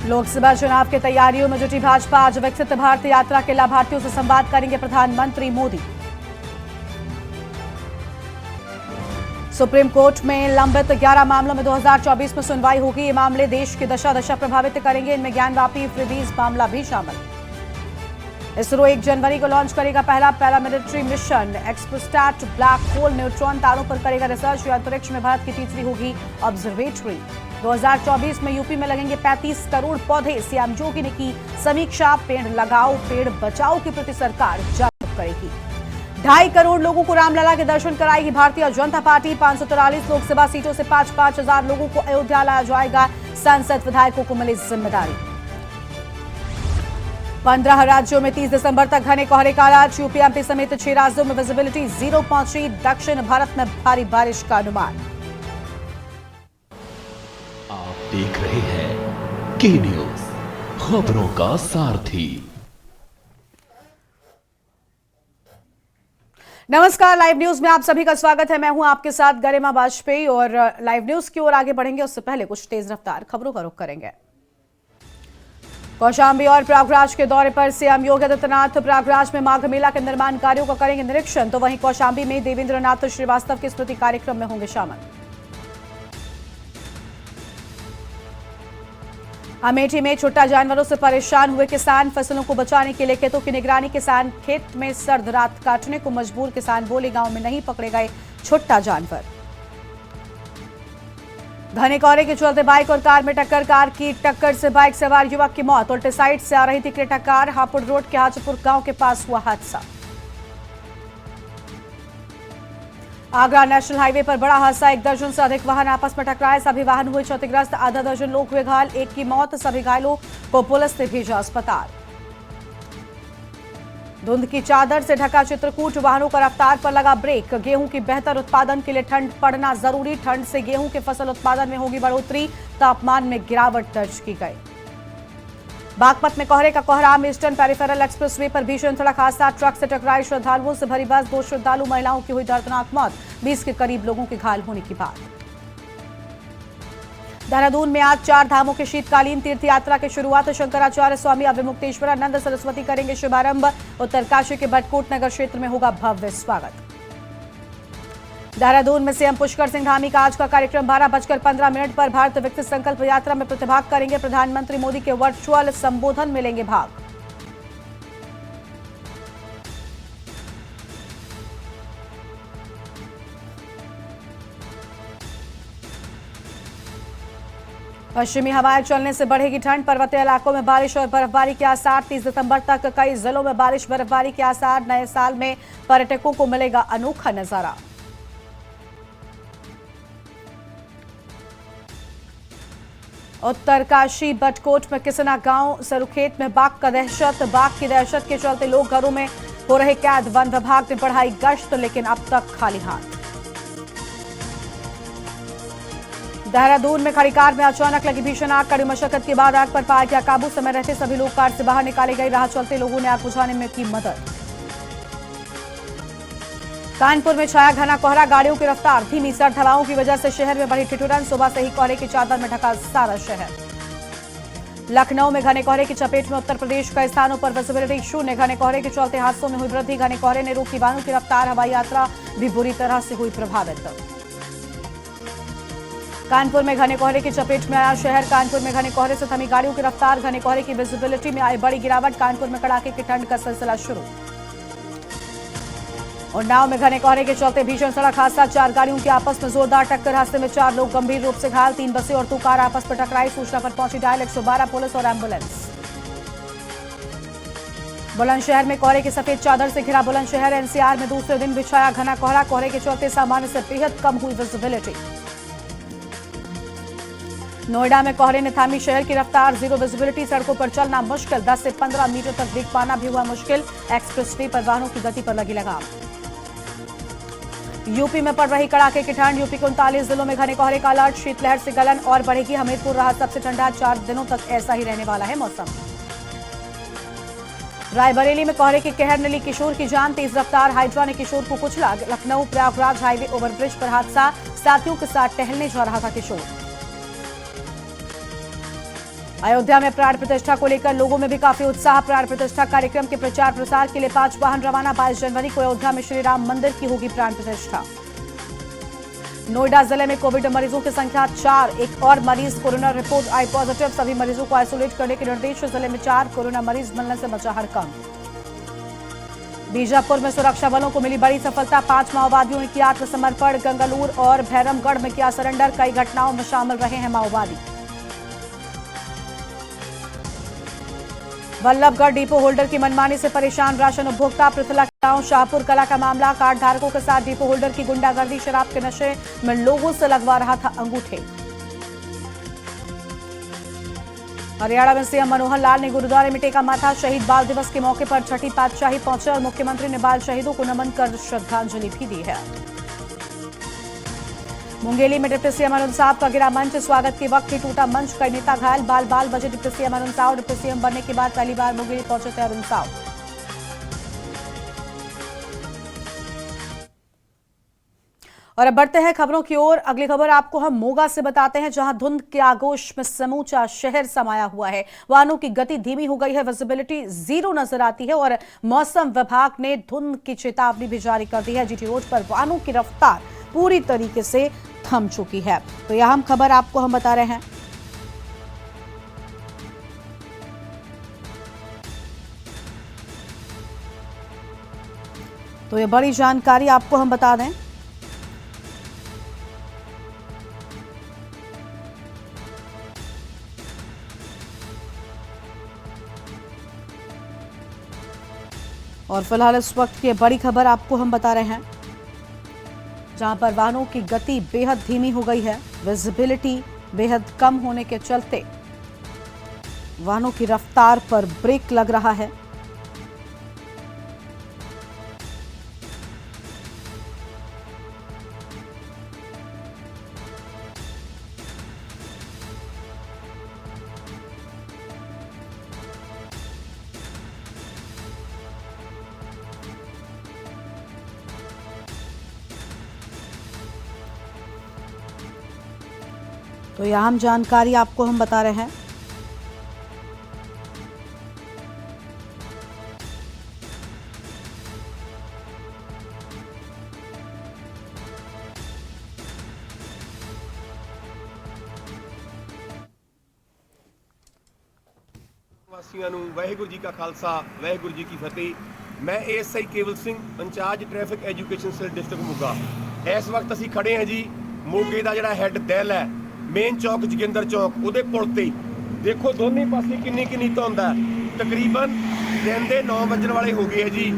लोकसभा चुनाव की तैयारियों में जुटी भाजपा आज विकसित भारत यात्रा के लाभार्थियों से संवाद करेंगे प्रधानमंत्री मोदी। सुप्रीम कोर्ट में लंबित 11 मामलों में 2024 में सुनवाई होगी। ये मामले देश की दशा प्रभावित करेंगे। इनमें ज्ञानवापी फ्रीबीज मामला भी शामिल। इसरो 1 जनवरी को लॉन्च करेगा पहला paramilitary mission. XPoSat black hole neutron तारों पर करेगा रिसर्च। अंतरिक्ष में भारत की तीसरी होगी ऑब्जर्वेटरी। 2024 में यूपी में लगेंगे 35 करोड़ पौधे। सीएम योगी ने की समीक्षा। पेड़ लगाओ पेड़ बचाओ के प्रति सरकार जागरूक करेगी। 2.5 करोड़ लोगों को रामलला के दर्शन कराएगी भारतीय जनता पार्टी। 543 लोकसभा सीटों से 5-5 हजार लोगों को अयोध्या लाया जाएगा। सांसद विधायकों को मिली जिम्मेदारी। 15 राज्यों में 30 दिसंबर तक घने कोहरे का अलर्ट। यूपी एमपी समेत 6 राज्यों में विजिबिलिटी 0 पहुंची। दक्षिण भारत में भारी बारिश का अनुमान। आप देख रहे हैं के न्यूज, खबरों का सारथी। नमस्कार, लाइव न्यूज में आप सभी का स्वागत है। मैं हूं आपके साथ गरिमा वाजपेयी और लाइव न्यूज की ओर आगे बढ़ेंगे उससे पहले कुछ तेज रफ्तार खबरों का रुख करेंगे। कौशांबी और प्रयागराज के दौरे पर सीएम योगी आदित्यनाथ प्रयागराज में माघ मेला के निर्माण कार्यों का करेंगे निरीक्षण। तो वहीं कौशांबी में देवेंद्रनाथ श्रीवास्तव के स्मृति कार्यक्रम में होंगे शामिल। अमेठी में छुट्टा जानवरों से परेशान हुए किसान। फसलों को बचाने के लिए खेतों की निगरानी। किसान खेत में सर्द रात काटने को मजबूर। किसान बोले गांव में नहीं पकड़े गए छुट्टा जानवर। घने कोहरे के चलते बाइक और कार में टक्कर। कार की टक्कर से बाइक सवार युवक की मौत। उल्टे साइड से आ रही थी क्रेटा कार। हापुड़ रोड के हाजीपुर गांव के पास हुआ हादसा। आगरा नेशनल हाईवे पर बड़ा हादसा। 1 दर्जन से अधिक वाहन आपस में टकराए। सभी वाहन हुए क्षतिग्रस्त। आधा दर्जन लोग हुए घायल। 1 की मौत। सभी घायलों को पुलिस ने भेजा अस्पताल। धुंध की चादर से ढका चित्रकूट। वाहनों का रफ्तार पर लगा ब्रेक। गेहूं की बेहतर उत्पादन के लिए ठंड पड़ना जरूरी। ठंड से गेहूं के फसल उत्पादन में होगी बढ़ोतरी। तापमान में गिरावट दर्ज की गई। बागपत में कोहरे का कोहराम। ईस्टर्न पेरिफेरल एक्सप्रेसवे पर भीषण सड़क हादसा। ट्रक से टकराई श्रद्धालुओं से भरी बस। 2 श्रद्धालु महिलाओं की हुई दर्दनाक मौत। 20 के करीब लोगों के घायल होने की बात। देहरादून में आज 4 धामों के शीतकालीन तीर्थ यात्रा की शुरुआत। शंकराचार्य स्वामी अविमुक्तेश्वरानंद सरस्वती करेंगे शुभारंभ। उत्तरकाशी के बटकोट नगर क्षेत्र में होगा भव्य स्वागत। देहरादून में सीएम पुष्कर सिंह धामी का आज का कार्यक्रम 12:15 पर भारत विकसित संकल्प यात्रा में प्रतिभाग करेंगे। प्रधानमंत्री मोदी के वर्चुअल संबोधन में लेंगे भाग। पश्चिमी हवाएं चलने से बढ़ेगी ठंड। पर्वतीय इलाकों में बारिश और बर्फबारी के आसार। 30 दिसंबर तक कई जिलों में बारिश बर्फबारी के आसार। नए साल में पर्यटकों को मिलेगा अनोखा नजारा। उत्तरकाशी बटकोट में किसना गांव सरुखेत में बाघ का दहशत। बाघ की दहशत के चलते लोग घरों में हो रहे कैद। वन विभाग ने बढ़ाई गश्त लेकिन अब तक खाली हाथ। देहरादून में खड़ी कार में अचानक लगी भीषण आग। कड़ी मशक्कत के बाद आग पर पाया गया काबू। समय रहते सभी लोग कार से बाहर निकाले गए। राह चलते लोगों ने आग बुझाने में की मदद। कानपुर में छाया घना कोहरा। गाड़ियों की रफ्तार धीमी। सर्द हवाओं की वजह से शहर में बढ़ी ठिठुरन। सुबह से ही कोहरे की चादर में ढका सारा शहर। लखनऊ में घने कोहरे की चपेट में उत्तर प्रदेश कई स्थानों पर विजिबिलिटी 0। घने कोहरे के चलते हादसों में हुई वृद्धि। घने कोहरे ने रोकी वाहनों की रफ्तार। हवाई यात्रा भी बुरी तरह से हुई प्रभावित। कानपुर में घने कोहरे की चपेट में आया शहर। कानपुर में घने कोहरे से थमी गाड़ियों की रफ्तार। घने कोहरे की विजिबिलिटी में आई बड़ी गिरावट। कानपुर में कड़ाके की ठंड का सिलसिला शुरू। उन्नाव में घने कोहरे के चलते भीषण सड़क हादसा। 4 गाड़ियों की आपस में जोरदार टक्कर। हादसे में 4 लोग गंभीर रूप से घायल। 3 बसें और 2 कार आपस में टकराई। सूचना पर पहुंची डायल 112 पुलिस और एम्बुलेंस। बुलंदशहर में कोहरे की सफेद चादर से घिरा बुलंदशहर। एनसीआर में दूसरे दिन बिछाया घना कोहरा। कोहरे के चलते सामान्य से बेहद कम हुई विजिबिलिटी। नोएडा में कोहरे ने थामी शहर की रफ्तार। 0 विजिबिलिटी। सड़कों पर चलना मुश्किल। 10 से 15 मीटर तक देख पाना भी हुआ मुश्किल। एक्सप्रेसवे पर वाहनों की गति पर लगी लगाम। यूपी में पड़ रही कड़ाके की ठंड। यूपी के 39 जिलों में घने कोहरे का अलर्ट। शीतलहर से गलन और बढ़ेगी। हमीरपुर रहा सबसे ठंडा। 4 दिनों तक ऐसा ही रहने वाला है मौसम। रायबरेली में कोहरे के कहर ने ली किशोर की जान। तेज रफ्तार हाइड्रा ने किशोर को कुचला। लखनऊ प्रयागराज हाईवे ओवरब्रिज पर हादसा। साथियों के साथ टहलने जा रहा था किशोर। अयोध्या में प्राण प्रतिष्ठा को लेकर लोगों में भी काफी उत्साह। प्राण प्रतिष्ठा कार्यक्रम के प्रचार प्रसार के लिए 5 वाहन रवाना। 22 जनवरी को अयोध्या में श्री राम मंदिर की होगी प्राण प्रतिष्ठा। नोएडा जिले में कोविड मरीजों की संख्या 4। एक और मरीज कोरोना रिपोर्ट आई पॉजिटिव। सभी मरीजों को आइसोलेट करने के निर्देश। जिले में 4 कोरोना मरीज मिलने से मचा हड़कंप। बीजापुर में सुरक्षा बलों को मिली बड़ी सफलता। 5 माओवादियों ने किया आत्मसमर्पण। गंगालूर और भैरमगढ़ में किया सरेंडर। कई घटनाओं में शामिल रहे हैं माओवादी। वल्लभगढ़ डिपो होल्डर की मनमानी से परेशान राशन उपभोक्ता। पृथला गांव शाहपुर कला का मामला। कार्ड धारकों के साथ डिपो होल्डर की गुंडागर्दी। शराब के नशे में लोगों से लगवा रहा था अंगूठे। हरियाणा में सीएम मनोहर लाल ने गुरुद्वारे में टेका माथा। शहीद बाल दिवस के मौके पर छठी पातशाही पहुंचे और मुख्यमंत्री ने बाल शहीदों को नमन कर श्रद्धांजलि भी दी है। मुंगेली में डिप्टी सीएम अरुण साव का गिरा मंच। स्वागत के वक्त ही टूटा मंच। कई नेता घायल। बाल बाल बजे deputy CM Arun Sao. Deputy CM बनने के बाद पहली बार मुंगेली पहुंचे थे अरुण साव। और अब बढ़ते हैं खबरों की ओर। अगली खबर आपको हम मोगा से बताते हैं, जहां धुंध के आगोश में समूचा शहर समाया हुआ है। वाहनों की गति धीमी हो गई है। विजिबिलिटी 0 नजर आती है और मौसम विभाग ने धुंध की चेतावनी भी जारी कर दी है। जीटी रोड पर वाहनों की रफ्तार पूरी तरीके से थम चुकी है। तो यह हम खबर आपको हम बता रहे हैं। तो ये बड़ी जानकारी आपको हम बता दें। और फिलहाल इस वक्त की बड़ी खबर आपको हम बता रहे हैं, जहां पर वाहनों की गति बेहद धीमी हो गई है। विजिबिलिटी बेहद कम होने के चलते वाहनों की रफ्तार पर ब्रेक लग रहा है। तो यह अहम जानकारी आपको हम बता रहे हैं। ਵਾਸੀਆਂ ਨੂੰ ਵਾਹਿਗੁਰੂ ਜੀ ਕਾ ਖਾਲਸਾ ਵਾਹਿਗੁਰੂ ਜੀ ਕੀ ਫਤਿਹ। ਮੈਂ SI Kewal Singh, incharge traffic education cell district Moga. ਇਸ ਵਕਤ ਅਸੀਂ ਖੜੇ ਹਾਂ ਜੀ ਮੋਗੇ ਦਾ ਜਿਹੜਾ ਹੈੱਡ ਦਹਿਲ ਹੈ, ਮੇਨ ਚੌਕ ਜੋਗਿੰਦਰ ਚੌਕ, ਉਹਦੇ ਪੁਲ ਤੇ ਦੇਖੋ ਦੋਨੇ ਪਾਸੇ ਕਿੰਨੀ ਧੁੰਦ ਹੈ। ਤਕਰੀਬਨ ਦਿਨ ਦੇ 9 ਵਜਣ ਵਾਲੇ ਹੋ ਗਏ ਹੈ ਜੀ।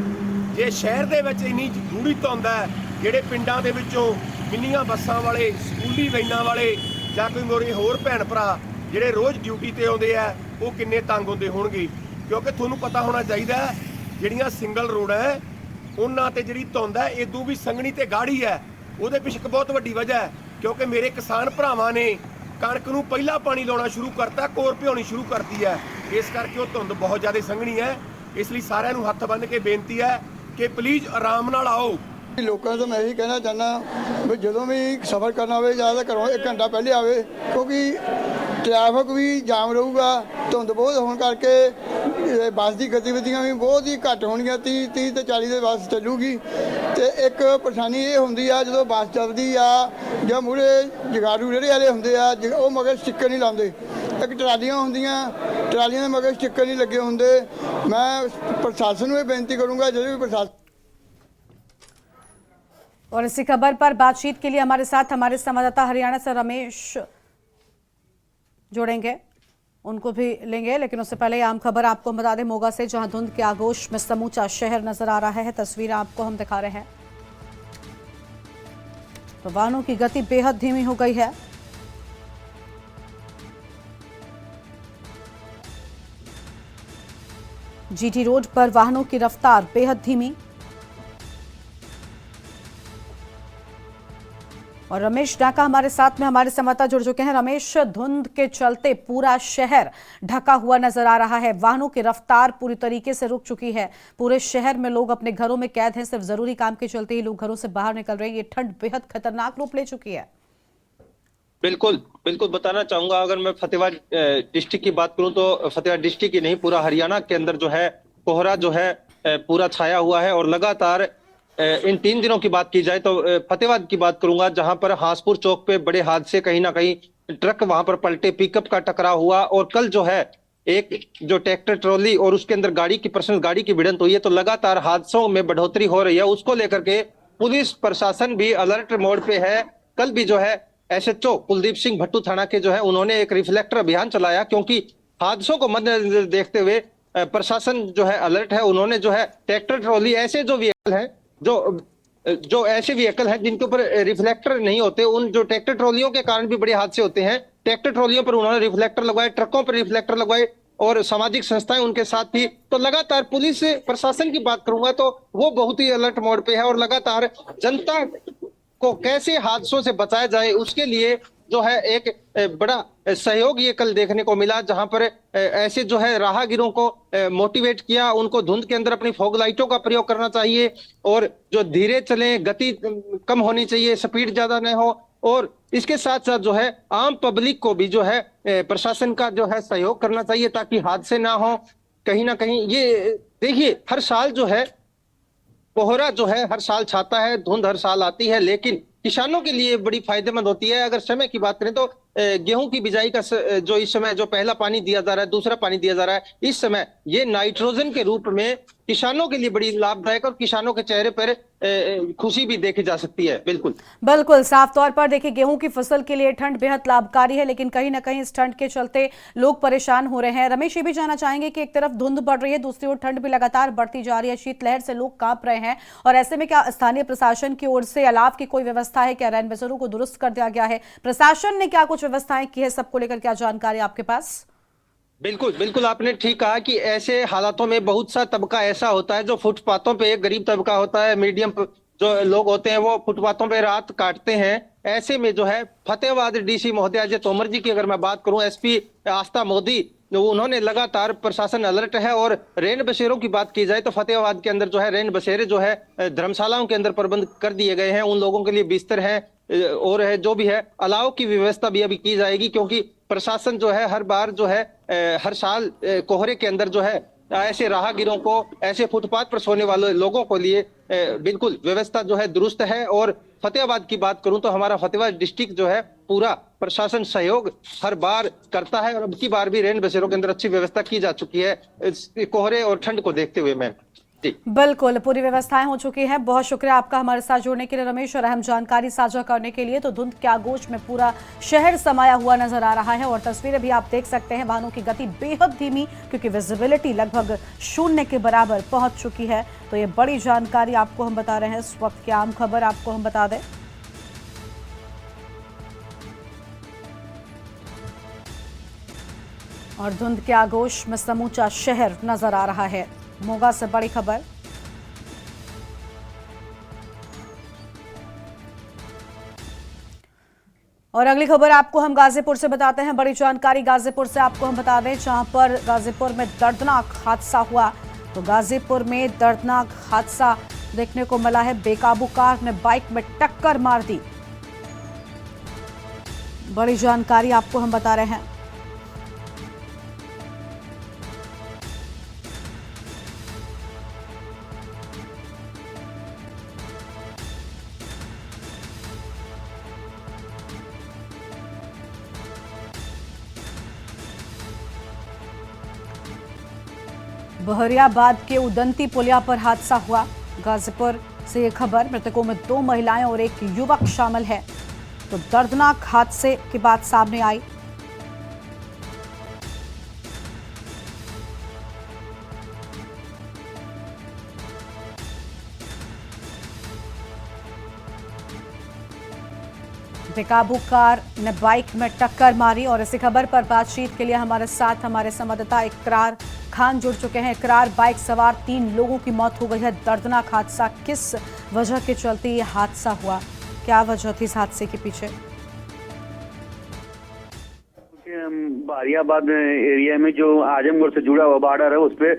ਜੇ ਸ਼ਹਿਰ ਦੇ ਵਿੱਚ ਇੰਨੀ ਗੂੜੀ ਧੁੰਦ ਹੈ, ਜਿਹੜੇ ਪਿੰਡਾਂ ਦੇ ਵਿੱਚੋਂ ਮਿੰਨੀਆਂ ਬੱਸਾਂ ਵਾਲੇ, ਸਕੂਲੀ ਵੈਨਾਂ ਵਾਲੇ ਜਾਂ ਕੋਈ ਮੇਰੇ ਹੋਰ ਭੈਣ ਭਰਾ ਜਿਹੜੇ ਰੋਜ਼ ਡਿਊਟੀ ਤੇ ਆਉਂਦੇ ਆ, ਉਹ ਕਿੰਨੇ ਤੰਗ ਹੁੰਦੇ ਹੋਣਗੇ। ਕਿਉਂਕਿ ਤੁਹਾਨੂੰ ਪਤਾ ਹੋਣਾ ਚਾਹੀਦਾ ਜਿਹੜੀਆਂ ਸਿੰਗਲ ਰੋਡ ਹੈ ਉਹਨਾਂ ਤੇ ਜਿਹੜੀ ਧੁੰਦ ਹੈ ਇਦੋਂ ਵੀ ਸੰਘਣੀ ਤੇ ਗਾੜੀ ਹੈ। ਉਹਦੇ ਪਿੱਛੇ ਇੱਕ ਬਹੁਤ ਵੱਡੀ ਵਜ੍ਹਾ ਹੈ ਕਿਉਂਕਿ ਮੇਰੇ ਕਿਸਾਨ ਭਰਾਵਾਂ ਨੇ ਕਣਕ ਨੂੰ ਪਹਿਲਾਂ ਪਾਣੀ ਲਾਉਣਾ ਸ਼ੁਰੂ ਕਰਤਾ, ਕੋਰ ਭਿਉਣੀ ਸ਼ੁਰੂ ਕਰਤੀ ਹੈ। ਇਸ ਕਰਕੇ ਉਹ ਧੁੰਦ ਬਹੁਤ ਜ਼ਿਆਦਾ ਸੰਘਣੀ ਹੈ। ਇਸ ਲਈ ਸਾਰਿਆਂ ਨੂੰ ਹੱਥ ਬੰਨ੍ਹ ਕੇ ਬੇਨਤੀ ਹੈ ਕਿ ਪਲੀਜ਼ ਆਰਾਮ ਨਾਲ ਆਓ। ਲੋਕਾਂ ਤੋਂ ਮੈਂ ਇਹੀ ਕਹਿਣਾ ਚਾਹੁੰਦਾ ਵੀ ਜਦੋਂ ਵੀ ਸਫ਼ਰ ਕਰਨਾ ਹੋਵੇ ਜ਼ਿਆਦਾ ਘਰੋਂ 1 ਘੰਟਾ ਪਹਿਲੇ ਆਵੇ, ਕਿਉਂਕਿ ਟ੍ਰੈਫਿਕ ਵੀ ਜਾਮ ਰਹੂਗਾ। ਧੁੰਦ ਬਹੁਤ ਹੋਣ ਕਰਕੇ ਬੱਸ ਦੀ ਗਤੀਵਿਧੀਆਂ ਵੀ ਬਹੁਤ ਹੀ ਘੱਟ ਹੋਣਗੀਆਂ। 30 ਤੇ 40 ਦੇ ਬੱਸ ਚੱਲੂਗੀ। ਤੇ ਇੱਕ ਪਰੇਸ਼ਾਨੀ ਇਹ ਹੁੰਦੀ ਆ ਜਦੋਂ ਬੱਸ ਚੱਲਦੀ ਆ ਜਾਂ ਮੂਹਰੇ ਜਗਾੜੂ ਰੇਹੜੇ ਵਾਲੇ ਹੁੰਦੇ ਆ, ਉਹ ਮਗਰ ਸਟਿੱਕਰ ਨਹੀਂ ਲਾਉਂਦੇ। ਇੱਕ ਟਰਾਲੀਆਂ ਹੁੰਦੀਆਂ, ਟਰਾਲੀਆਂ ਦੇ ਮਗਰ ਸਟਿੱਕਰ ਨਹੀਂ ਲੱਗੇ ਹੁੰਦੇ। ਮੈਂ ਪ੍ਰਸ਼ਾਸਨ ਨੂੰ ਇਹ ਬੇਨਤੀ ਕਰੂੰਗਾ, ਜਦੋਂ भी प्रशासन। और इसी खबर पर बातचीत के लिए हमारे साथ हमारे संवाददाता हरियाणा से रमेश जोड़ेंगे, उनको भी लेंगे। लेकिन उससे पहले आम खबर आपको बता दें मोगा से, जहां धुंध के आगोश में समूचा शहर नजर आ रहा है। तस्वीर आपको हम दिखा रहे हैं। तो वाहनों की गति बेहद धीमी हो गई है। जीटी रोड पर वाहनों की रफ्तार बेहद धीमी। और रमेश डाका हमारे साथ में हमारे संवाददाता जुड़ चुके हैं। रमेश, धुंध के चलते पूरा शहर ढका हुआ नजर आ रहा है। वाहनों की रफ्तार पूरी तरीके से रुक चुकी है। पूरे शहर में लोग अपने घरों में कैद हैं। सिर्फ जरूरी काम के चलते ही लोग घरों से बाहर निकल रहे हैं। ये ठंड बेहद खतरनाक रूप ले चुकी है। बिल्कुल बिल्कुल बताना चाहूंगा। अगर मैं फतेहाबाद डिस्ट्रिक्ट की बात करूं तो फतेहाबाद डिस्ट्रिक्ट ही नहीं, पूरा हरियाणा के अंदर जो है कोहरा जो है पूरा छाया हुआ है। और लगातार इन 3 दिनों की बात की जाए तो फतेहाबाद की बात करूंगा, जहां पर हासपुर चौक पे बड़े हादसे, कहीं ना कहीं ट्रक वहां पर पलटे, पिकअप का टकराव हुआ। और कल जो है एक जो ट्रैक्टर ट्रॉली और उसके अंदर गाड़ी की, पर्सनल गाड़ी की भिड़ंत हुई है। तो लगातार हादसों में बढ़ोतरी हो रही है, उसको लेकर के पुलिस प्रशासन भी अलर्ट मोड पे है। कल भी जो है एसएचओ कुलदीप सिंह भट्टू थाना के जो है उन्होंने एक रिफ्लेक्टर अभियान चलाया, क्योंकि हादसों को मद्देनजर देखते हुए प्रशासन जो है अलर्ट है। उन्होंने जो है ट्रैक्टर ट्रॉली, ऐसे जो व्हीकल हैं, जो ऐसे व्हीकल हैं जिनके ऊपर रिफ्लेक्टर नहीं होते, उन जो ट्रैक्टर ट्रॉलियों के कारण भी बड़े हादसे होते हैं, ट्रैक्टर ट्रॉलियों पर उन्होंने रिफ्लेक्टर लगवाए, ट्रकों पर रिफ्लेक्टर लगवाए और सामाजिक संस्थाएं उनके साथ थी। तो लगातार पुलिस प्रशासन की बात करूंगा तो वो बहुत ही अलर्ट मोड पे है और लगातार जनता को कैसे हादसों से बचाया जाए उसके लिए जो है एक बड़ा सहयोग ये कल देखने को मिला, जहां पर ऐसे जो है राहगीरों को मोटिवेट किया, उनको धुंध के अंदर अपनी फॉग लाइटों का प्रयोग करना चाहिए और जो धीरे चले, गति कम होनी चाहिए, स्पीड ज्यादा न हो। और इसके साथ साथ जो है आम पब्लिक को भी जो है प्रशासन का जो है सहयोग करना चाहिए ताकि हादसे ना हो। कहीं ना कहीं ये देखिए, हर साल जो है कोहरा जो है हर साल छाता है, धुंध हर साल आती है, लेकिन किसानों के लिए बड़ी फायदेमंद होती है। अगर समय की बात करें तो गेहूं की बिजाई का जो इस समय जो पहला पानी दिया जा रहा है, दूसरा पानी दिया जा रहा है, इस समय ये नाइट्रोजन के रूप में किसानों के लिए बड़ी लाभदायक और किसानों के चेहरे पर खुशी भी देखी जा सकती है। बिल्कुल बिल्कुल साफ तौर पर देखिए, गेहूं की फसल के लिए ठंड बेहद लाभकारी है, लेकिन कहीं ना कहीं इस ठंड के चलते लोग परेशान हो रहे हैं। रमेश, ये भी जानना चाहेंगे कि एक तरफ धुंध बढ़ रही है, दूसरी ओर ठंड भी लगातार बढ़ती जा रही है, शीतलहर से लोग कांप रहे हैं, और ऐसे में क्या स्थानीय प्रशासन की ओर से अलाव की कोई व्यवस्था है? क्या रैन बसेरों को दुरुस्त कर दिया गया है? प्रशासन ने क्या कुछ व्यवस्थाएं की है? सबको लेकर क्या जानकारी आपके पास? बिल्कुल बिल्कुल आपने ठीक कहा कि ऐसे हालातों में बहुत सा तबका ऐसा होता है जो फुटपाथों पे, एक गरीब तबका होता है, मीडियम जो लोग होते हैं वो फुटपाथों पे रात काटते हैं। ऐसे में जो है फतेहाबाद डीसी महोदय अजय तोमर जी की अगर मैं बात करूं, एसपी आस्था मोदी, उन्होंने लगातार प्रशासन अलर्ट है। और रैन बसेरों की बात की जाए तो फतेहाबाद के अंदर जो है रैन बसेरे जो है धर्मशालाओं के अंदर प्रबंध कर दिए गए हैं, उन लोगों के लिए बिस्तर है और है जो भी है, अलाव की व्यवस्था भी अभी की जाएगी, क्योंकि प्रशासन जो है हर बार जो है हर साल कोहरे के अंदर जो है ऐसे राहगीरों को, ऐसे फुटपाथ पर सोने वाले लोगों को लिए बिल्कुल व्यवस्था जो है दुरुस्त है। और फतेहाबाद की बात करूं तो हमारा फतेहाबाद डिस्ट्रिक्ट जो है पूरा प्रशासन सहयोग हर बार करता है और अब की बार भी रैन बसेरों के अंदर अच्छी व्यवस्था की जा चुकी है कोहरे और ठंड को देखते हुए। मैम बिल्कुल पूरी व्यवस्थाएं हो चुकी हैं। बहुत शुक्रिया आपका हमारे साथ जुड़ने के लिए रमेश, और अहम जानकारी साझा करने के लिए। तो धुंध के आगोश में पूरा शहर समाया हुआ नजर आ रहा है और तस्वीरें भी आप देख सकते हैं। वाहनों की गति बेहद धीमी, क्योंकि विजिबिलिटी लगभग 0 के बराबर पहुंच चुकी है। तो ये बड़ी जानकारी आपको हम बता रहे हैं। इस वक्त की आम खबर आपको हम बता दें, और धुंध के आगोश में समूचा शहर नजर आ रहा है। मोगा से बड़ी खबर। और अगली खबर आपको हम गाजीपुर से बताते हैं। बड़ी जानकारी गाजीपुर से आपको हम बता दें, जहां पर गाजीपुर में दर्दनाक हादसा हुआ। तो गाजीपुर में दर्दनाक हादसा देखने को मिला है। बेकाबू कार ने बाइक में टक्कर मार दी। बड़ी जानकारी आपको हम बता रहे हैं। बहरियाबाद के उदंती पुलिया पर हादसा हुआ। गाजीपुर से ये खबर, मृतकों में 2 महिलाएं और 1 युवक शामिल है। तो दर्दनाक हादसे की बात सामने आई। बेकाबू कार ने बाइक में टक्कर मारी। और इसी खबर पर बातचीत के लिए हमारे साथ हमारे संवाददाता इकरार खान जुड़ चुके हैं। इकरार, बाइक सवार 3 लोगों की मौत हो गई है। दर्दनाक हादसा, किस वजह के चलते ये हादसा हुआ? क्या वजह थी इस हादसे के पीछे? बारियाबाद एरिया में जो आजमगढ़ से जुड़ा हुआ बॉर्डर है उस पे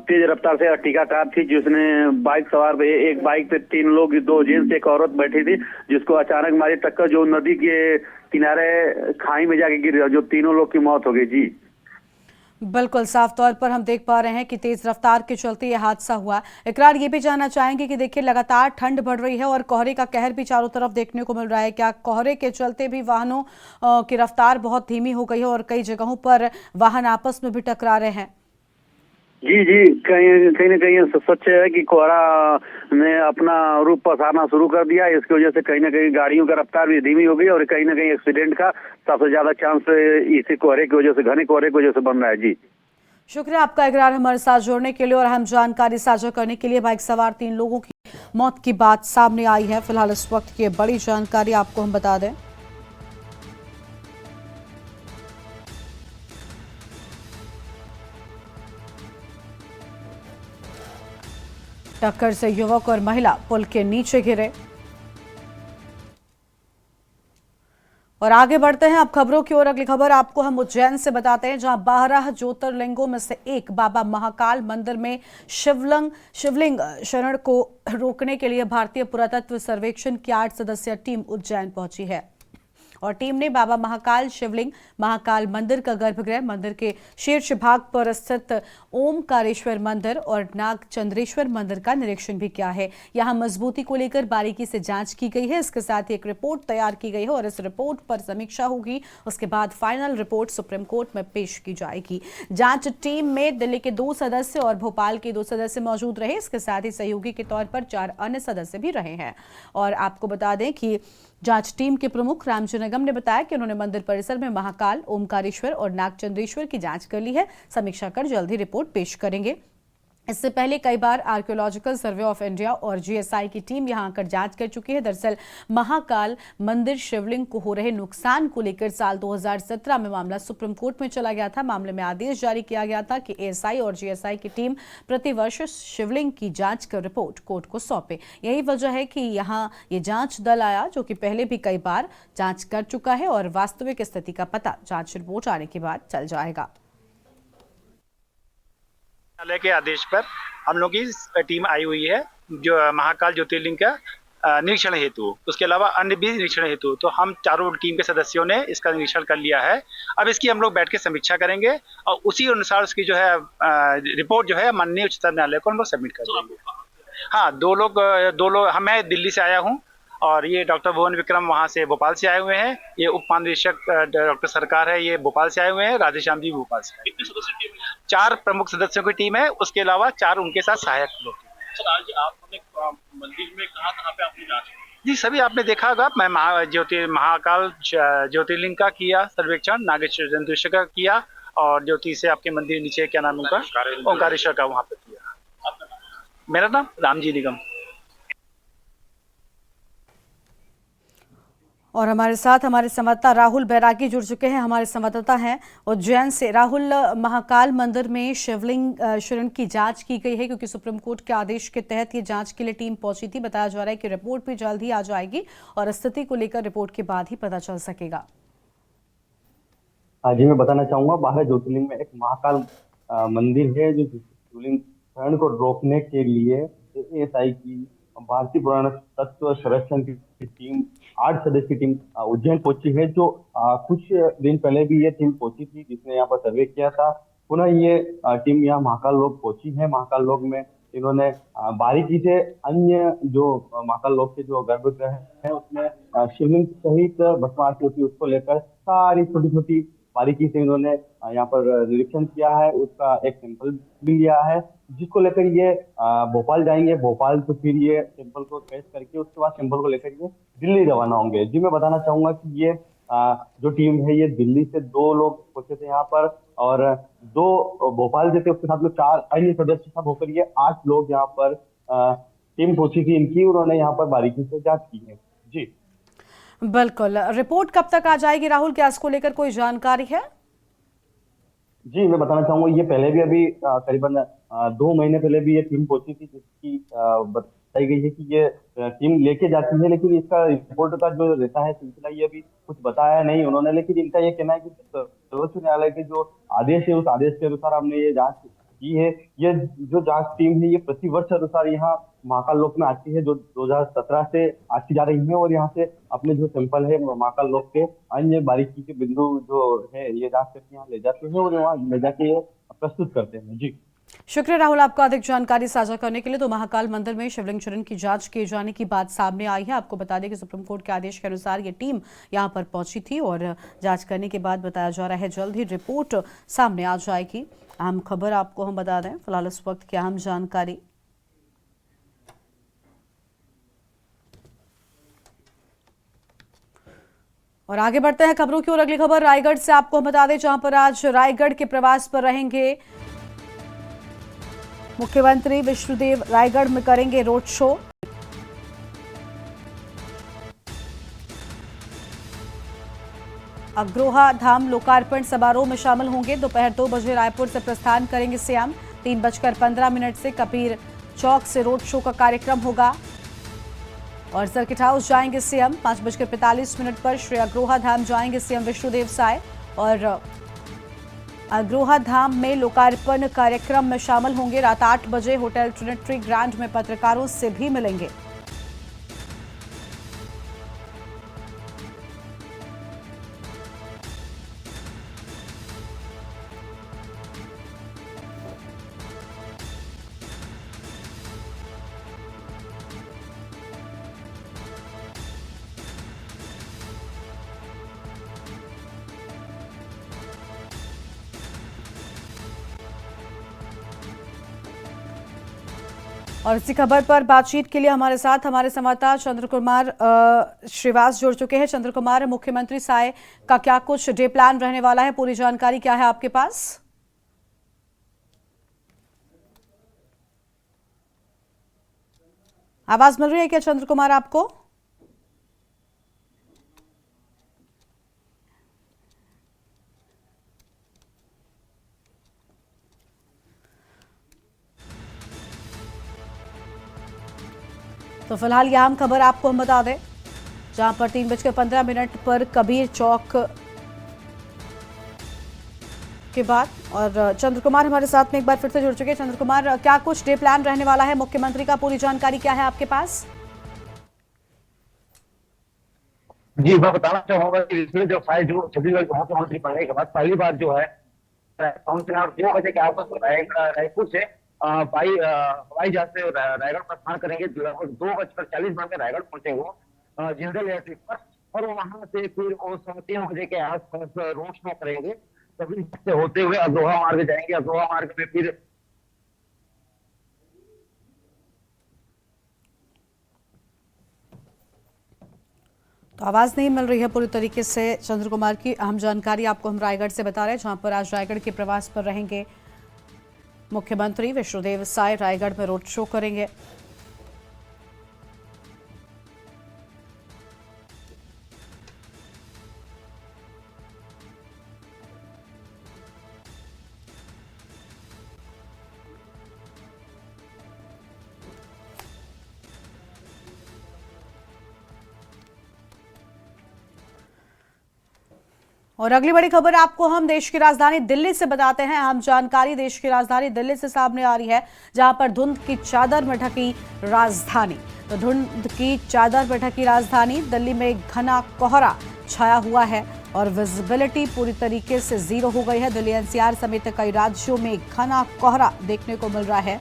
तेज रफ्तार से अर्टिगा कार थी जिसने बाइक सवार पे एक बाइक पे 3 लोग, 2 जेंट्स एक औरत बैठी थी, जिसको अचानक मारी टक्कर, जो नदी के किनारे खाई में जाके गिर गया, जो 3 लोग की मौत हो गई। जी बिल्कुल साफ तौर पर हम देख पा रहे हैं कि तेज रफ्तार के चलते यह हादसा हुआ। इकरार ये भी जानना चाहेंगे कि देखिए लगातार ठंड बढ़ रही है और कोहरे का कहर भी चारों तरफ देखने को मिल रहा है। क्या कोहरे के चलते भी वाहनों की रफ्तार बहुत धीमी हो गई है और कई जगहों पर वाहन आपस में भी टकरा रहे हैं? जी जी, कहीं न कहीं सच है कि कोहरा ने अपना रूप पसारना शुरू कर दिया। इसकी वजह से कहीं न कहीं गाड़ियों का रफ्तार भी धीमी हो गई और कहीं न कहीं एक्सीडेंट का सबसे ज्यादा चांस इसी कोहरे की वजह से, घने कोहरे की वजह से बन रहा है। जी शुक्रिया आपका इकरार हमारे साथ जोड़ने के लिए और हम जानकारी साझा करने के लिए। बाइक सवार 3 लोगों की मौत की बात सामने आई है। फिलहाल इस वक्त की बड़ी जानकारी आपको हम बता दें। टक्कर से युवक और महिला पुल के नीचे गिरे। और आगे बढ़ते हैं अब खबरों की ओर। अगली खबर आपको हम उज्जैन से बताते हैं, जहां 12 ज्योतिर्लिंगों में से एक बाबा महाकाल मंदिर में शिवलिंग शरण को रोकने के लिए भारतीय पुरातत्व सर्वेक्षण की 8 सदस्यीय टीम उज्जैन पहुंची है। और टीम ने बाबा महाकाल शिवलिंग महाकाल मंदिर का गर्भगृह, मंदिर के शीर्ष भाग पर स्थित ओमकारेश्वर मंदिर और नागचंद्रेश्वर मंदिर का निरीक्षण भी किया है। यहां मजबूती को लेकर बारीकी से जांच की गई है। इसके साथ ही एक रिपोर्ट तैयार की गई है और इस रिपोर्ट पर समीक्षा होगी। उसके बाद फाइनल रिपोर्ट सुप्रीम कोर्ट में पेश की जाएगी। जांच टीम में दिल्ली के 2 सदस्य और भोपाल के 2 सदस्य मौजूद रहे। इसके साथ ही सहयोगी के तौर पर 4 अन्य सदस्य भी रहे हैं। और आपको बता दें कि जांच टीम के प्रमुख रामजी निगम ने बताया कि उन्होंने मंदिर परिसर में महाकाल, ओमकारेश्वर और नागचंद्रेश्वर की जांच कर ली है। समीक्षा कर जल्द ही रिपोर्ट पेश करेंगे। इससे पहले कई बार आर्कियोलॉजिकल सर्वे ऑफ इंडिया और जीएसआई की टीम यहां आकर जांच कर चुकी है। दरअसल महाकाल मंदिर शिवलिंग को हो रहे नुकसान को लेकर साल 2017 में मामला सुप्रीम कोर्ट में चला गया था। मामले में आदेश जारी किया गया था कि एएसआई और जीएसआई की टीम प्रतिवर्ष शिवलिंग की जांच कर रिपोर्ट कोर्ट को सौंपे। यही वजह है कि यहाँ ये जांच दल आया, जो कि पहले भी कई बार जांच कर चुका है और वास्तविक स्थिति का पता जांच रिपोर्ट आने के बाद चल जाएगा। न्यायालय के आदेश पर हम लोग की टीम आई हुई है जो महाकाल ज्योतिर्लिंग का निरीक्षण हेतु, उसके अलावा अन्य भी निरीक्षण हेतु। तो हम चारों टीम के सदस्यों ने इसका निरीक्षण कर लिया है। अब इसकी हम लोग बैठ के समीक्षा करेंगे और उसी अनुसार उसकी जो है रिपोर्ट जो है माननीय उच्चतम न्यायालय को हम लोग सबमिट कर देंगे। हाँ, दो लोग मैं दिल्ली से आया हूँ और ये डॉक्टर भुवन विक्रम वहाँ से भोपाल से आए हुए हैं। ये उप महानिदेशक डॉक्टर सरकार है, ये भोपाल से आए हुए हैं। राधेश्याम जी भोपाल से। कितने सदस्य टीम है? 4 प्रमुख सदस्यों की टीम है, उसके अलावा 4 उनके साथ सहायक लोग। सर, आज आपने मंदिर में कहाँ पे आपने जांच की? जी, सभी आपने देखा होगा। मैं महाकाल ज्योतिर्लिंग का किया सर्वेक्षण, नागेश्वर का किया और ज्योति से आपके मंदिर नीचे क्या नाम उनका, ओंकारेश्वर का, वहाँ पे किया। मेरा नाम रामजी निगम। और हमारे साथ हमारे संवाददाता राहुल बैरागी जुड़ चुके हैं। हमारे संवाददाता हैं उज्जैन से। राहुल, महाकाल मंदिर में शिवलिंग शरण की जांच की गई है क्योंकि सुप्रीम कोर्ट के आदेश के तहत ये जांच के लिए टीम पहुंची थी। बताया जा रहा है कि रिपोर्ट भी जल्द ही आ जाएगी और स्थिति को लेकर रिपोर्ट के बाद ही पता चल सकेगा। जी, मैं बताना चाहूंगा 12 ज्योतिर्लिंग में एक महाकाल मंदिर है जो शिवलिंग शरण को रोकने के लिए एएसआई की भारतीय पुरातत्व सर्वेक्षण की टीम 8 सदस्यीय टीम उज्जैन पहुंची है। जो कुछ दिन पहले भी ये टीम पहुंची थी जिसने यहाँ पर सर्वे किया था। पुनः ये टीम यहाँ महाकाल लोक पहुंची है। महाकाल लोक में इन्होंने बारीकी से अन्य जो महाकाल लोक के जो गर्भगृह है उसमें शिवलिंग सहित भस्म आरती होती है, उसको लेकर सारी छोटी छोटी बारीकी से इन्होंने यहाँ पर निरीक्षण किया है। उसका एक सैंपल भी लिया है जिसको लेकर ये भोपाल जाएंगे। भोपाल से फिर ये सैंपल को टेस्ट करके उसके बाद सैंपल को लेकर ये दिल्ली रवाना होंगे। जी, मैं बताना चाहूंगा कि ये जो टीम है ये दिल्ली से 2 लोग पहुंचे थे यहाँ पर और 2 भोपाल से थे, उसके साथ में 4 अन्य सदस्य सब होकर ये 8 लोग यहाँ पर टीम पहुंची थी इनकी। उन्होंने यहाँ पर बारीकी से जाँच की है। जी बिल्कुल। रिपोर्ट कब तक आ जाएगी राहुल, क्या इसको लेकर कोई जानकारी है? जी, मैं बताना चाहूंगा ये पहले भी अभी करीबन 2 महीने पहले भी ये टीम पहुंची थी जिसकी बताई गई है कि ये टीम लेके जाती है, लेकिन इसका रिपोर्ट का जो रहता है सिलसिला ये अभी कुछ बताया नहीं उन्होंने। लेकिन इनका ये कहना है कि सर्वोच्च न्यायालय के जो आदेश है उस आदेश के अनुसार हमने ये जांच की है। ये जो जांच टीम है ये प्रति वर्ष अनुसार यहाँ महाकाल लोक में आती है, जो 2017 से आती जा रही है, और यहाँ से अपने जो सैंपल है महाकाल लोक के अन्य बारीकी के बिंदु जो है ये जांच करके यहाँ ले जाते हैं और वहाँ ले जाके ये प्रस्तुत करते हैं। जी शुक्रिया राहुल, आपको अधिक जानकारी साझा करने के लिए। तो महाकाल मंदिर में शिवलिंग चूर्ण की जांच किए जाने की बात सामने आई है। आपको बता दें कि सुप्रीम कोर्ट के आदेश के अनुसार ये टीम यहां पर पहुंची थी और जांच करने के बाद बताया जा रहा है जल्द ही रिपोर्ट सामने आ जाएगी। अहम खबर आपको हम बता दें, फिलहाल इस वक्त की अहम जानकारी। और आगे बढ़ते हैं खबरों की ओर। अगली खबर रायगढ़ से आपको हम बता दें, जहां पर आज रायगढ़ के प्रवास पर रहेंगे मुख्यमंत्री विष्णुदेव। रायगढ़ में करेंगे रोड शो। अग्रोहा धाम लोकार्पण समारोह में शामिल होंगे। दोपहर 2 बजे रायपुर से प्रस्थान करेंगे सीएम। 3:15 से कबीर चौक से रोड शो का कार्यक्रम होगा और सर्किट हाउस जाएंगे सीएम। 5:45 पर श्री अग्रोहा धाम जाएंगे सीएम विष्णुदेव साय और अग्रोहा धाम में लोकार्पण कार्यक्रम में शामिल होंगे। रात 8 बजे होटल ट्रिनिटी ग्रैंड में पत्रकारों से भी मिलेंगे। और इसी खबर पर बातचीत के लिए हमारे साथ हमारे संवाददाता चंद्र कुमार श्रीवास जुड़ चुके हैं। चंद्र कुमार, मुख्यमंत्री साय का क्या कुछ डे प्लान रहने वाला है, पूरी जानकारी क्या है आपके पास? आवाज मिल रही है क्या चंद्र कुमार आपको? तो फिलहाल यह अहम खबर आपको हम बता दें, जहां पर 3:15 पर कबीर चौक के बाद। और चंद्र कुमार हमारे साथ में एक बार फिर से जुड़ चुके हैं। चंद्र कुमार, क्या कुछ डे प्लान रहने वाला है मुख्यमंत्री का, पूरी जानकारी क्या है आपके पास? जी मैं बताना चाहूंगा कि इसमें जो फाइल जो छत्तीसगढ़ के मुख्यमंत्री बनने के बाद पहली बार जो है 2 बजे के आसपास रायपुर से हवाई जहाज से रायगढ़ प्रस्थान करेंगे। लगभग 2:40 में रायगढ़ पहुंचेंगे जनरल एयरट्रिप पर और वहां से फिर 3 बजे के आसपास रोड शो करेंगे। तभी से होते हुए अग्रोहा मार्ग जाएंगे। अग्रोहा मार्ग में फिर तो आवाज नहीं मिल रही है पूरी तरीके से चंद्र कुमार की। अहम जानकारी आपको हम रायगढ़ से बता रहे हैं, जहां पर आज रायगढ़ के प्रवास पर रहेंगे मुख्यमंत्री विष्णुदेव साय। रायगढ़ में रोड शो करेंगे। और अगली बड़ी खबर आपको हम देश की राजधानी दिल्ली से बताते हैं। अहम जानकारी देश की राजधानी दिल्ली से सामने आ रही है, जहां पर धुंध की चादर में ढकी राजधानी। तो धुंध की चादर में ढकी राजधानी दिल्ली में घना कोहरा छाया हुआ है और विजिबिलिटी पूरी तरीके से जीरो हो गई है। दिल्ली एनसीआर समेत कई राज्यों में घना कोहरा देखने को मिल रहा है।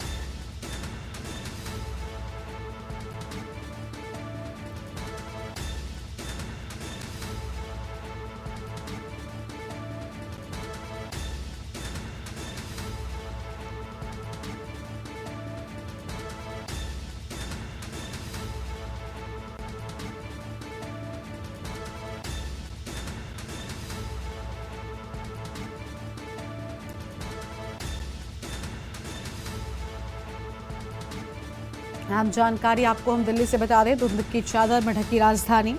अहम जानकारी आपको हम दिल्ली से बता दें, धुंध की चादर में ढकी राजधानी।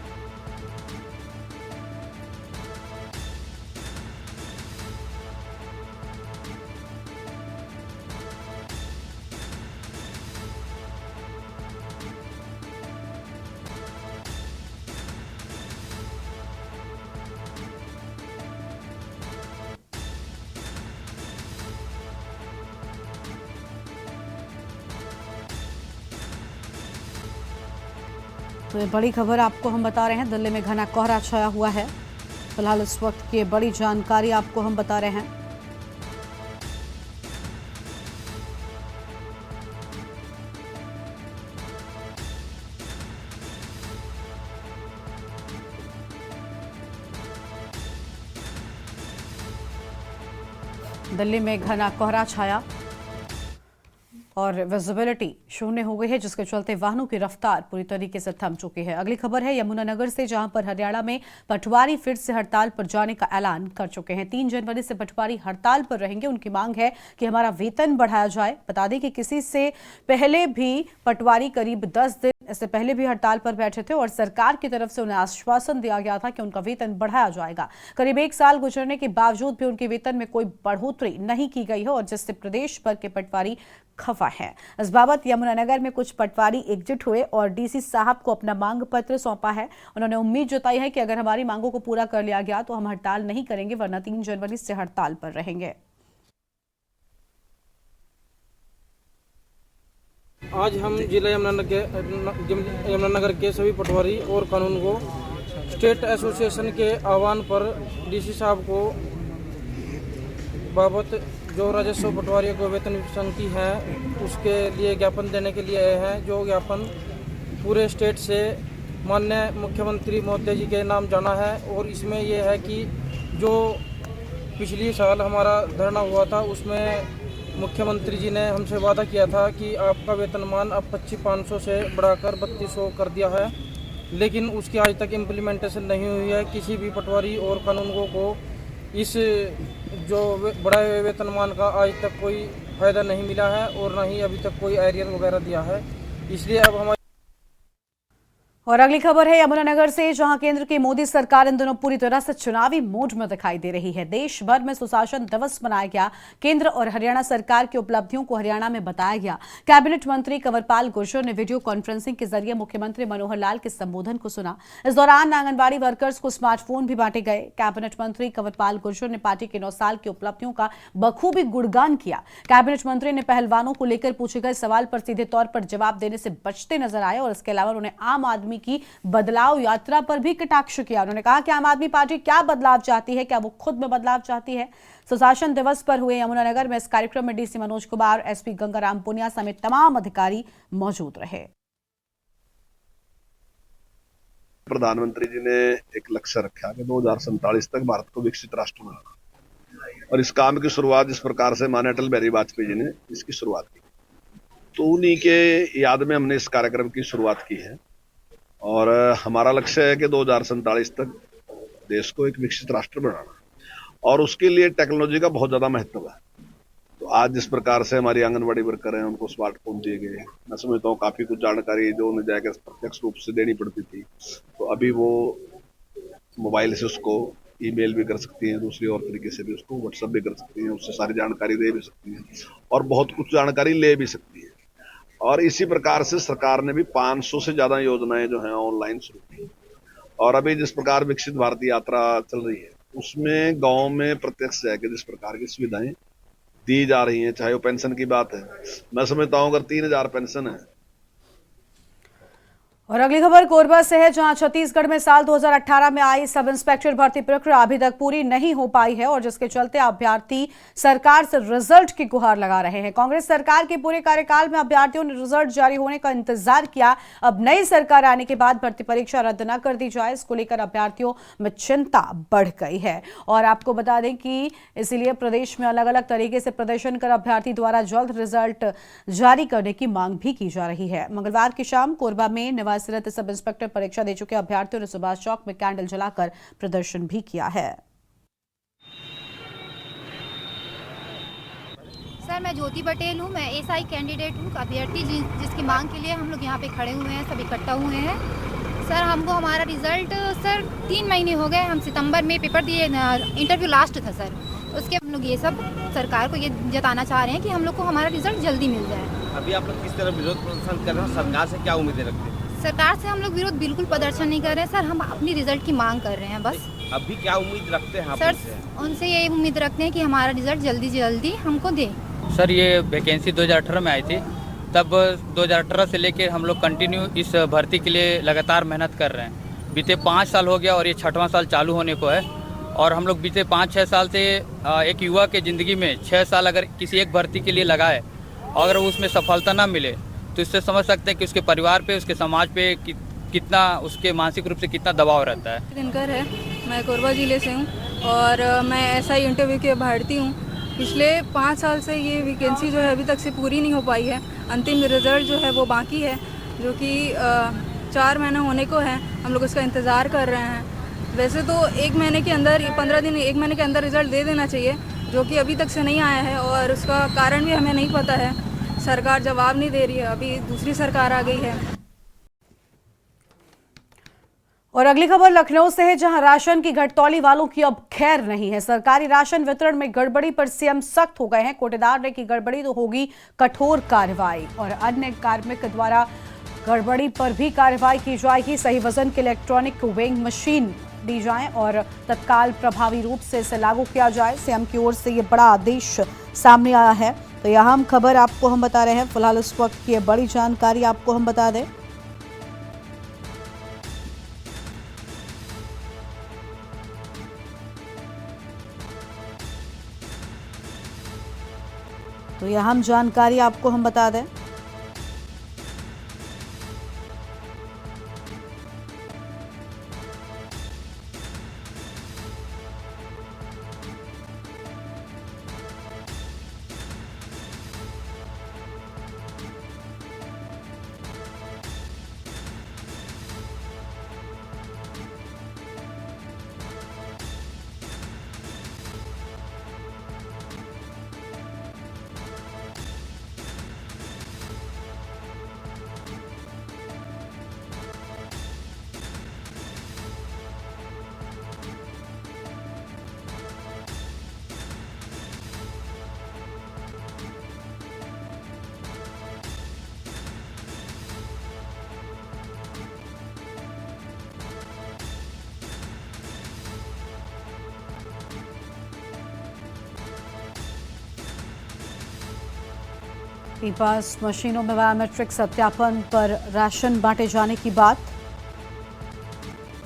तो ये बड़ी खबर आपको हम बता रहे हैं, दिल्ली में घना कोहरा छाया हुआ है। फिलहाल इस वक्त की बड़ी जानकारी आपको हम बता रहे हैं। दिल्ली में घना कोहरा छाया और विजिबिलिटी शून्य हो गई है, जिसके चलते वाहनों की रफ्तार पूरी तरीके से थम चुकी है। अगली खबर है यमुनानगर से, जहां पर हरियाणा में पटवारी फिर से हड़ताल पर जाने का ऐलान कर चुके हैं। 3 जनवरी से पटवारी हड़ताल पर रहेंगे। उनकी मांग है कि हमारा वेतन बढ़ाया जाए। बता दें कि किसी से पहले भी पटवारी करीब 10 दिन इससे पहले भी हड़ताल पर बैठे थे और सरकार की तरफ से उन्हें आश्वासन दिया गया था कि उनका वेतन बढ़ाया जाएगा। करीब 1 साल गुजरने के बावजूद भी उनके वेतन में कोई बढ़ोतरी नहीं की गई है और जिससे प्रदेश भर के पटवारी खफा है। इस बाबत यमुनानगर में कुछ पटवारी एकजुट हुए और डीसी साहब को अपना मांग पत्र सौंपा है। उन्होंने उम्मीद जताई है कि अगर हमारी मांगों को पूरा कर लिया गया तो हम हड़ताल नहीं करेंगे, वरना 3 जनवरी से हड़ताल पर रहेंगे। आज हम जिला यमुनानगर के सभी पटवारी और कानून को स्टेट एसोसिएशन के आह्वान पर डीसी साहब को बाबत जो राजस्व पटवारियों को वेतन विसंगति है उसके लिए ज्ञापन देने के लिए आए हैं। जो ज्ञापन पूरे स्टेट से माननीय मुख्यमंत्री महोदय जी के नाम जाना है और इसमें यह है कि जो पिछली साल हमारा धरना हुआ था उसमें मुख्यमंत्री जी ने हमसे वादा किया था कि आपका वेतनमान अब 25,500 से बढ़ाकर 3,200 कर दिया है, लेकिन उसकी आज तक इम्प्लीमेंटेशन नहीं हुई है। किसी भी पटवारी और कानूनगो को इस जो बढ़ाए हुए वेतनमान का आज तक कोई फ़ायदा नहीं मिला है और न ही अभी तक कोई एरियर वगैरह दिया है। इसलिए अब हमारे और अगली खबर है यमुनानगर से, जहां केंद्र की मोदी सरकार इन दिनों पूरी तरह से चुनावी मूड में दिखाई दे रही है। देश भर में सुशासन दिवस मनाया गया। केंद्र और हरियाणा सरकार की उपलब्धियों को हरियाणा में बताया गया। कैबिनेट मंत्री कंवरपाल गुर्जर ने वीडियो कॉन्फ्रेंसिंग के जरिए मुख्यमंत्री मनोहर लाल के संबोधन को सुना। इस दौरान आंगनबाड़ी वर्कर्स को स्मार्टफोन भी बांटे गए। कैबिनेट मंत्री कंवरपाल गुर्जर ने पार्टी के 9 साल की उपलब्धियों का बखूबी गुणगान किया। कैबिनेट मंत्री ने पहलवानों को लेकर पूछे गए सवाल पर सीधे तौर पर जवाब देने से बचते नजर आए और इसके अलावा उन्होंने आम आदमी की बदलाव यात्रा पर भी कटाक्ष किया। उन्होंने कहा कि आम आदमी पार्टी क्या बदलाव चाहती है, क्या वो खुद में बदलाव चाहती है। सुशासन दिवस पर हुए यमुनानगर में इस कार्यक्रम में डीसी मनोज कुमार, एसपी गंगाराम पुनिया समेत तमाम अधिकारी मौजूद रहे। प्रधानमंत्री जी ने एक लक्ष्य रखा कि 2047 तक भारत को विकसित राष्ट्र बनाना, और इस काम की शुरुआत जिस प्रकार से माननीय अटल बिहारी वाजपेयी जी ने इसकी शुरुआत की, तो उन्हीं के याद में हमने इस कार्यक्रम की शुरुआत की है। और हमारा लक्ष्य है कि 2047 तक देश को एक विकसित राष्ट्र बनाना, और उसके लिए टेक्नोलॉजी का बहुत ज्यादा महत्व है। तो आज जिस प्रकार से हमारी आंगनबाड़ी वर्कर हैं उनको स्मार्टफोन दिए गए, मैं समझता हूँ काफी कुछ जानकारी जो उन्हें जाकर प्रत्यक्ष रूप से देनी पड़ती थी, तो अभी वो मोबाइल से उसको ईमेल भी कर सकती हैं, दूसरी और तरीके से भी उसको व्हाट्सएप भी कर सकती हैं, उससे सारी जानकारी दे भी सकती हैं और बहुत कुछ जानकारी ले भी सकती है। और इसी प्रकार से सरकार ने भी 500 से ज्यादा योजनाएं जो हैं ऑनलाइन शुरू की। और अभी जिस प्रकार विकसित भारत यात्रा चल रही है उसमें गांव में प्रत्यक्ष जाकर जिस प्रकार की सुविधाएं दी जा रही हैं, चाहे वो पेंशन की बात है, मैं समझता हूं अगर 3,000 पेंशन है। और अगली खबर कोरबा से है, जहां छत्तीसगढ़ में साल 2018 में आई सब इंस्पेक्टर भर्ती प्रक्रिया अभी तक पूरी नहीं हो पाई है और जिसके चलते अभ्यर्थी सरकार से रिजल्ट की गुहार लगा रहे हैं। कांग्रेस सरकार के पूरे कार्यकाल में अभ्यर्थियों ने रिजल्ट जारी होने का इंतजार किया। अब नई सरकार आने के बाद भर्ती परीक्षा रद्द न कर दी जाए, इसको लेकर अभ्यर्थियों में चिंता बढ़ गई है। और आपको बता दें कि इसीलिए प्रदेश में अलग अलग तरीके से प्रदर्शन कर अभ्यर्थी द्वारा जल्द रिजल्ट जारी करने की मांग भी की जा रही है। मंगलवार की शाम कोरबा में सब इंस्पेक्टर परीक्षा दे चुके अभ्यर्थियों ने सुभाष चौक में कैंडल जलाकर प्रदर्शन भी किया है। सर, मैं ज्योति पटेल हूँ, मैं एसआई कैंडिडेट हूँ, अभ्यर्थी जिसकी मांग के लिए हम लोग यहाँ पे खड़े हुए हैं, सब इकट्ठा हुए हैं। सर, हमको हमारा रिजल्ट सर 3 महीने हो गए, हम सितंबर में पेपर दिए, इंटरव्यू लास्ट था सर, उसके हम लोग ये सब सरकार को ये जताना चाह रहे हैं कि हम लोग को हमारा रिजल्ट जल्दी मिल जाए। अभी आप लोग किस तरह विरोध प्रदर्शन कर रहे हैं, सरकार से क्या उम्मीदें रखते हैं? सरकार से हम लोग विरोध बिल्कुल प्रदर्शन नहीं कर रहे हैं सर, हम अपनी रिजल्ट की मांग कर रहे हैं बस। अभी क्या उम्मीद रखते हैं आप सर? उनसे ये उम्मीद रखते हैं कि हमारा रिजल्ट जल्दी से जल्दी हमको दें। सर, ये वैकेंसी 2018 में आई थी तब 2018 से लेकर हम लोग कंटिन्यू इस भर्ती के लिए लगातार मेहनत कर रहे हैं। बीते 5 साल हो गया और ये 6वां साल चालू होने को है और हम लोग बीते 5-6 साल से एक युवा के ज़िंदगी में 6 साल अगर किसी एक भर्ती के लिए लगाए और अगर उसमें सफलता ना मिले तो इससे समझ सकते हैं कि उसके परिवार पे, उसके समाज पे कितना उसके मानसिक रूप से कितना दबाव रहता है। दिनकर है, मैं कोरबा ज़िले से हूँ और मैं SI इंटरव्यू के भर्ती हूँ। पिछले 5 साल से ये वैकेंसी जो है अभी तक से पूरी नहीं हो पाई है। अंतिम रिजल्ट जो है वो बाकी है, जो कि 4 महीने होने को है। हम लोग इसका इंतज़ार कर रहे हैं। वैसे तो 1 महीने के अंदर 15 दिन 1 महीने के अंदर रिजल्ट दे देना चाहिए, जो कि अभी तक से नहीं आया है और उसका कारण भी हमें नहीं पता है। सरकार जवाब नहीं दे रही है। अभी दूसरी सरकार आ गई है। और अगली खबर लखनऊ से है, जहां राशन की घटतौली वालों की अब खैर नहीं है। सरकारी राशन वितरण में गड़बड़ी पर सीएम सख्त हो गए हैं। कोटेदार ने की गड़बड़ी तो होगी कठोर कार्रवाई और अन्य कार्मिक द्वारा गड़बड़ी पर भी कार्रवाई की जाएगी। सही वजन के इलेक्ट्रॉनिक वेइंग मशीन दी जाए और तत्काल प्रभावी रूप से इसे लागू किया जाए। सीएम की ओर से ये बड़ा आदेश सामने आया है। तो यह अहम खबर आपको हम बता रहे हैं। फिलहाल इस वक्त की बड़ी जानकारी आपको हम बता दें। तो यह अहम जानकारी आपको हम बता दें। पास मशीनों में बायोमेट्रिक सत्यापन पर राशन बांटे जाने की बात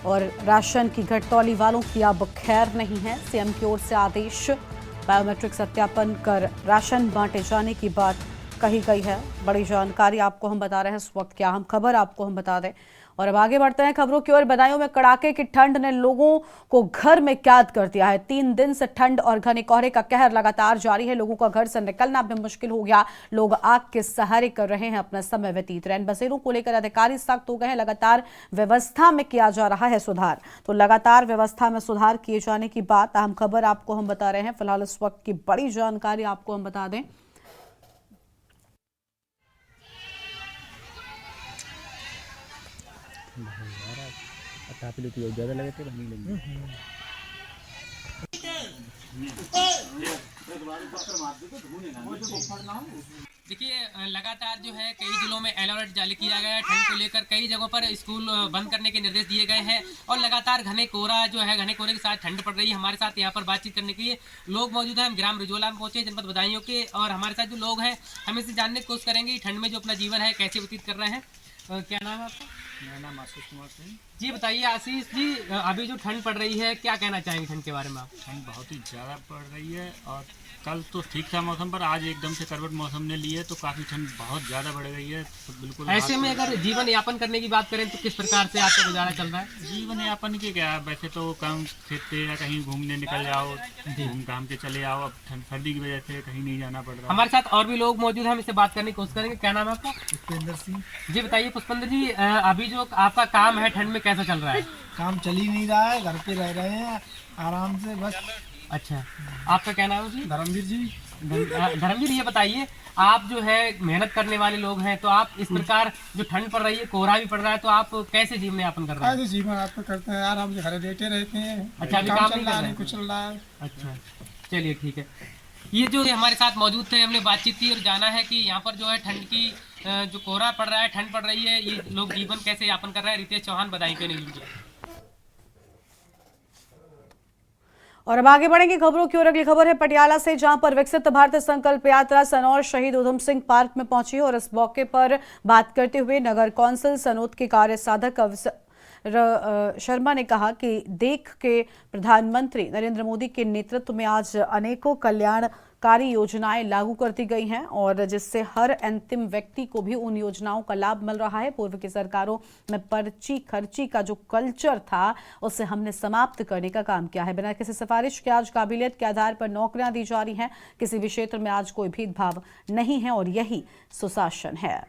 और राशन की घटतौली वालों की अब खैर नहीं है। सीएम की ओर से आदेश, बायोमेट्रिक सत्यापन कर राशन बांटे जाने की बात कही गई है। बड़ी जानकारी आपको हम बता रहे हैं इस वक्त। क्या हम खबर आपको हम बता दें और अब आगे बढ़ते हैं खबरों की ओर। बदायूं में कड़ाके की ठंड ने लोगों को घर में कैद कर दिया है। 3 दिन से ठंड और घने कोहरे का कहर लगातार जारी है। लोगों का घर से निकलना भी मुश्किल हो गया। लोग आग के सहारे कर रहे हैं अपना समय व्यतीत। रैन बसेरों को लेकर अधिकारी सख्त हो गए हैं। लगातार व्यवस्था में किया जा रहा है सुधार। तो लगातार व्यवस्था में सुधार किए जाने की बात अहम खबर आपको हम बता रहे हैं। फिलहाल इस वक्त की बड़ी जानकारी आपको हम बता दें। ज्यादा लगे थे देखिए, लगातार जो है कई जिलों में अलर्ट जारी किया गया है। ठंड को लेकर कई जगहों पर स्कूल बंद करने के निर्देश दिए गए हैं और लगातार घने कोहरा जो है, घने कोहरे के साथ ठंड पड़ रही है। हमारे साथ यहाँ पर बातचीत करने के लिए लोग मौजूद हैं। हम ग्राम रिजोला में पहुंचे, जनपद बदायूं के, और हमारे साथ जो लोग हैं हम इससे जानने की कोशिश करेंगे ठंड में जो अपना जीवन है कैसे व्यतीत कर रहे हैं। क्या नाम है आपका? मेरा नाम आशीष कुमार सिंह। जी बताइए आशीष जी, अभी जो ठंड पड़ रही है क्या कहना चाहेंगे ठंड के बारे में आप? ठंड बहुत ही ज़्यादा पड़ रही है और कल तो ठीक था मौसम, पर आज एकदम से करवट मौसम ने ली है तो काफ़ी ठंड बहुत ज़्यादा बढ़ गई है। तो बिल्कुल ऐसे में अगर जीवन यापन करने की बात करें तो किस प्रकार से आपका गुजारा चल रहा है? जीवन यापन की क्या, वैसे तो काम खेते या कहीं घूमने निकल जाओ, घूम घाम के चले आओ। अब सर्दी की वजह से कहीं नहीं जाना पड़ रहा। हमारे साथ और भी लोग मौजूद हैं, हम इससे बात करने की कोशिश करेंगे। क्या नाम है आपका? पुष्पेंद्र सिंह। जी बताइए पुष्पेंद्र जी, अभी जो आपका काम है ठंड में कैसा चल रहा है? काम चल ही नहीं रहा है, घर पे रह रहे हैं आराम से बस। अच्छा, आपका क्या नाम है जी? धर्मवीर जी। धर्मवीर, ये बताइए आप जो है मेहनत करने वाले लोग हैं, तो आप इस प्रकार जो ठंड पड़ रही है, कोहरा भी पड़ रहा है, तो आप कैसे जीवन यापन कर रहे हैं? कैसे जीवन यापन करते हैं, आराम से घर लेटे रहते हैं। अच्छा, अभी काम नहीं कर रहे हैं? कुछ चल रहा है। अच्छा चलिए ठीक है। ये जो हमारे साथ मौजूद थे, हमने बातचीत की और जाना है कि यहाँ पर जो है ठंड की जो कोहरा पड़ रहा है, ठंड पड़ रही है, ये लोग जीवन कैसे यापन कर रहे हैं। रितेश चौहान, बदायूं के न्यूज़। और अब आगे बढ़ेंगे खबरों की ओर। अगली खबर है पटियाला से, जहां पर विकसित भारत संकल्प यात्रा सनौर शहीद उधम सिंह पार्क में पहुंची और इस मौके पर बात करते हुए नगर कौंसिल सनौद के कार्य साधक शर्मा ने कहा कि देश के प्रधानमंत्री नरेंद्र मोदी के नेतृत्व में आज अनेकों कल्याणकारी योजनाएं लागू कर दी गई हैं और जिससे हर अंतिम व्यक्ति को भी उन योजनाओं का लाभ मिल रहा है। पूर्व की सरकारों में पर्ची खर्ची का जो कल्चर था उसे हमने समाप्त करने का काम किया है। बिना किसी सिफारिश के आज काबिलियत के आधार पर नौकरियां दी जा रही हैं। किसी भी क्षेत्र में आज कोई भेदभाव नहीं है और यही सुशासन है।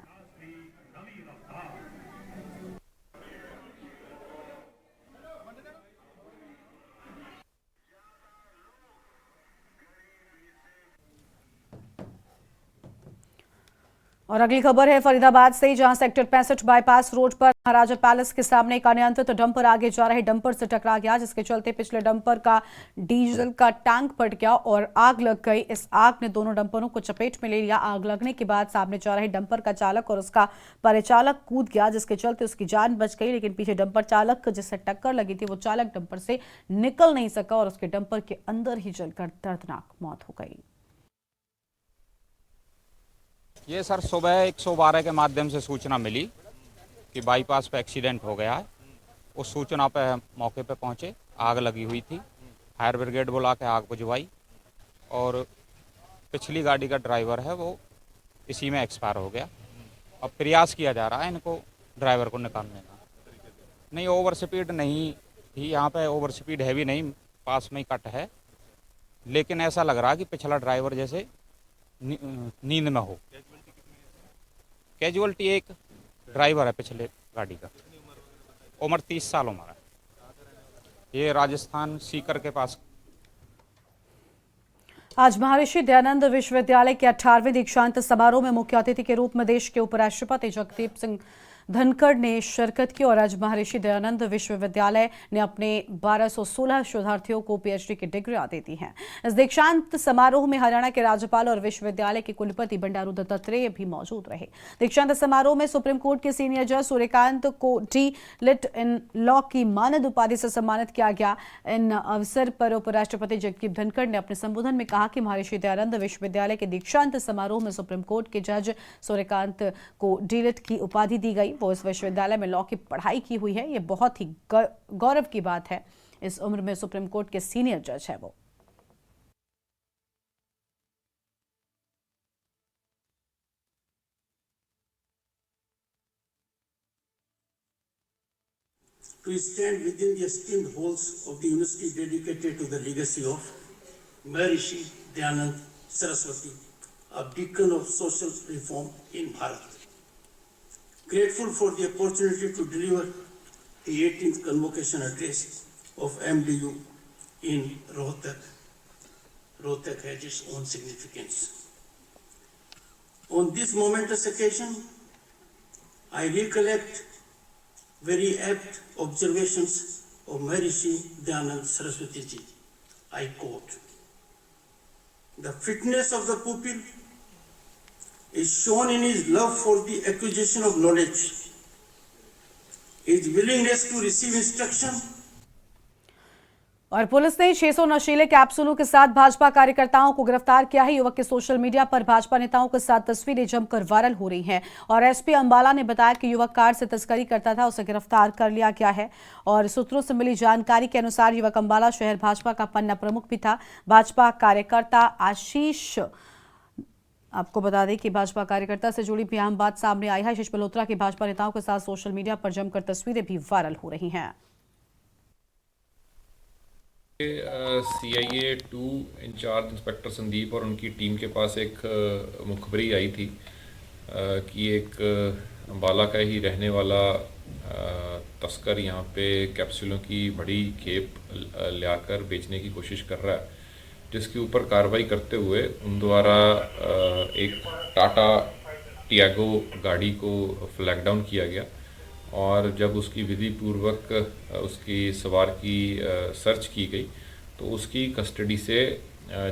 और अगली खबर है फरीदाबाद से, जहां सेक्टर 65 बाईपास रोड पर महाराजा पैलेस के सामने एक अनियंत्रित डंपर आगे जा रहे डंपर से टकरा गया, जिसके चलते पिछले डंपर का डीजल का टैंक फट गया और आग लग गई। इस आग ने दोनों डंपरों को चपेट में ले लिया। आग लगने के बाद सामने जा रहे डंपर का चालक और उसका परिचालक कूद गया, जिसके चलते उसकी जान बच गई। लेकिन पीछे डंपर चालक जिससे टक्कर लगी थी वो चालक डंपर से निकल नहीं सका और उसके डंपर के अंदर ही जलकर दर्दनाक मौत हो गई। ये सर सुबह 112 के माध्यम से सूचना मिली कि बाईपास पे एक्सीडेंट हो गया है। उस सूचना पे हम मौके पे पहुंचे। आग लगी हुई थी, फायर ब्रिगेड बुला के आग बुझवाई और पिछली गाड़ी का ड्राइवर है वो इसी में एक्सपायर हो गया। अब प्रयास किया जा रहा है इनको ड्राइवर को निकालने का। नहीं, ओवर स्पीड नहीं थी यहाँ पे, ओवर स्पीड है भी नहीं, पास में ही कट है। लेकिन ऐसा लग रहा कि पिछला ड्राइवर जैसे नींद में हो। कैजुअलिटी एक ड्राइवर है पिछले गाड़ी का, उम्र 30 साल उम्र है। ये राजस्थान सीकर के पास। आज महर्षि दयानंद विश्वविद्यालय के 18वें दीक्षांत समारोह में मुख्य अतिथि के रूप में देश के उपराष्ट्रपति जगदीप सिंह धनखड़ ने शिरकत की और आज महर्षि दयानंद विश्वविद्यालय ने अपने 1216 शोधार्थियों को पीएचडी की डिग्रियां दे दी हैं। इस दीक्षांत समारोह में हरियाणा के राज्यपाल और विश्वविद्यालय के कुलपति बंडारू दत्तात्रेय भी मौजूद रहे। दीक्षांत समारोह में सुप्रीम कोर्ट के सीनियर जज सूर्यकांत को डी.लिट इन लॉ की मानद उपाधि से सम्मानित किया गया। इन अवसर पर उपराष्ट्रपति जगदीप धनखड़ ने अपने संबोधन में कहा कि महर्षि दयानंद विश्वविद्यालय के दीक्षांत समारोह में सुप्रीम कोर्ट के जज सूर्यकांत को डी.लिट की उपाधि दी गई। वो इस विश्वविद्यालय में लॉ की पढ़ाई की हुई है, ये बहुत ही गौरव की बात है। इस उम्र में सुप्रीम कोर्ट के सीनियर जज है वो। To stand within the esteemed halls of the university dedicated to the legacy of Maharishi Dayanand Saraswati, a beacon of social reform in Bharat. Grateful for the opportunity to deliver the 18th convocation address of MDU in Rohtak. Rohtak has its own significance. On this momentous occasion, I recollect very apt observations of Maharishi Dayanand Saraswati ji. I quote, "The fitness of the pupil is shown in his love for the acquisition of knowledge, his willingness to receive instruction." और police ने 600 नशीले कैप्सूलों के साथ भाजपा कार्यकर्ताओं को गिरफ्तार किया है। युवक के सोशल मीडिया पर भाजपा नेताओं के साथ तस्वीरें जमकर वायरल हो रही हैं और एसपी अंबाला ने बताया कि युवक कार से तस्करी करता था, उसे गिरफ्तार कर लिया गया है। और सूत्रों से मिली जानकारी के अनुसार युवक अंबाला शहर भाजपा का पन्ना प्रमुख भी था। भाजपा कार्यकर्ता आशीष, आपको बता दें कि भाजपा कार्यकर्ता से जुड़ी भी अहम बात सामने आई है। आशीष मल्होत्रा की भाजपा नेताओं के साथ सोशल मीडिया पर जमकर तस्वीरें भी वायरल हो रही हैं। CIA 2 इंचार्ज इंस्पेक्टर संदीप और उनकी टीम के पास एक मुखबरी आई थी कि एक अंबाला का ही रहने वाला तस्कर यहाँ पे कैप्सूलों की बड़ी खेप लाकर बेचने की कोशिश कर रहा है, जिसके ऊपर कार्रवाई करते हुए उन द्वारा एक टाटा टियागो गाड़ी को फ्लैग डाउन किया गया और जब उसकी विधि पूर्वक उसकी सवार की सर्च की गई तो उसकी कस्टडी से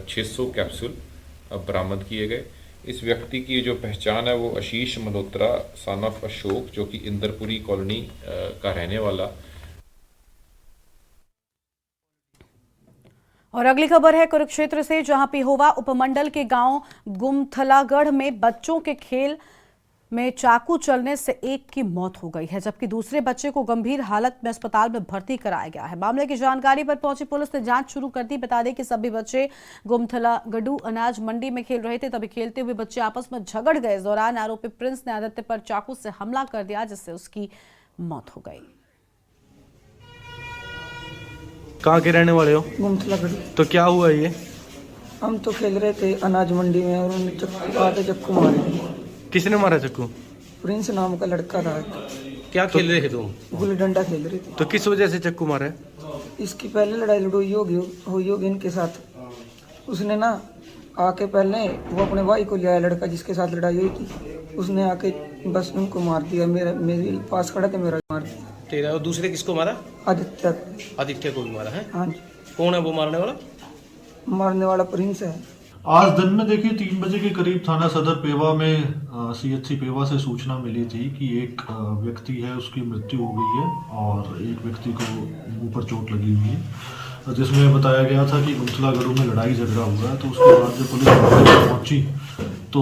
600 कैप्सूल बरामद किए गए। इस व्यक्ति की जो पहचान है वो आशीष मल्होत्रा सन ऑफ अशोक, जो कि इंदरपुरी कॉलोनी का रहने वाला। और अगली खबर है कुरुक्षेत्र से, जहां पिहोवा उपमंडल के गांव गुमथलागढ़ में बच्चों के खेल में चाकू चलने से एक की मौत हो गई है, जबकि दूसरे बच्चे को गंभीर हालत में अस्पताल में भर्ती कराया गया है। मामले की जानकारी पर पहुंची पुलिस ने जांच शुरू कर दी। बता दें कि सभी बच्चे गुमथलागढ़ अनाज मंडी में खेल रहे थे, तभी खेलते हुए बच्चे आपस में झगड़ गए। इस दौरान आरोपी प्रिंस ने आदित्य पर चाकू से हमला कर दिया, जिससे उसकी मौत हो गई। कहाँ के रहने वाले हो? गुमथलागढ़। तो क्या हुआ ये? हम तो खेल रहे थे अनाज मंडी में और उन्होंने चक्कू मारे। किसने मारा चक्कू? प्रिंस नाम का लड़का था। क्या खेल रहे थे तुम? गुल्ली डंडा खेल रहे थे। तो किस वजह से चक्कू मारा है? इसकी पहले लड़ाई लड़ोई होगी इनके साथ। उसने ना आके पहले वो अपने भाई को ले आया, लड़का जिसके साथ लड़ाई हुई थी, उसने आके बस उनको मार दिया। मेरे पास खड़ा था, मेरा मार दिया। तेरा? और दूसरे किसको मारा? आदित्य। आदित्य को भी मारा है? हाँ जी। कौन है वो मारने वाला? मारने वाला प्रिंस है। आज दिन में देखिए 3 बजे के करीब थाना सदर पेवा में CHC पेवा से सूचना मिली थी कि एक व्यक्ति है, उसकी मृत्यु हो गई है और एक व्यक्ति को मुंह पर चोट लगी हुई है, जिसमें बताया गया था कि गुमथलागढ़ में लड़ाई झगड़ा हुआ है। तो उसके बाद जब पुलिस मौके पर पहुंची तो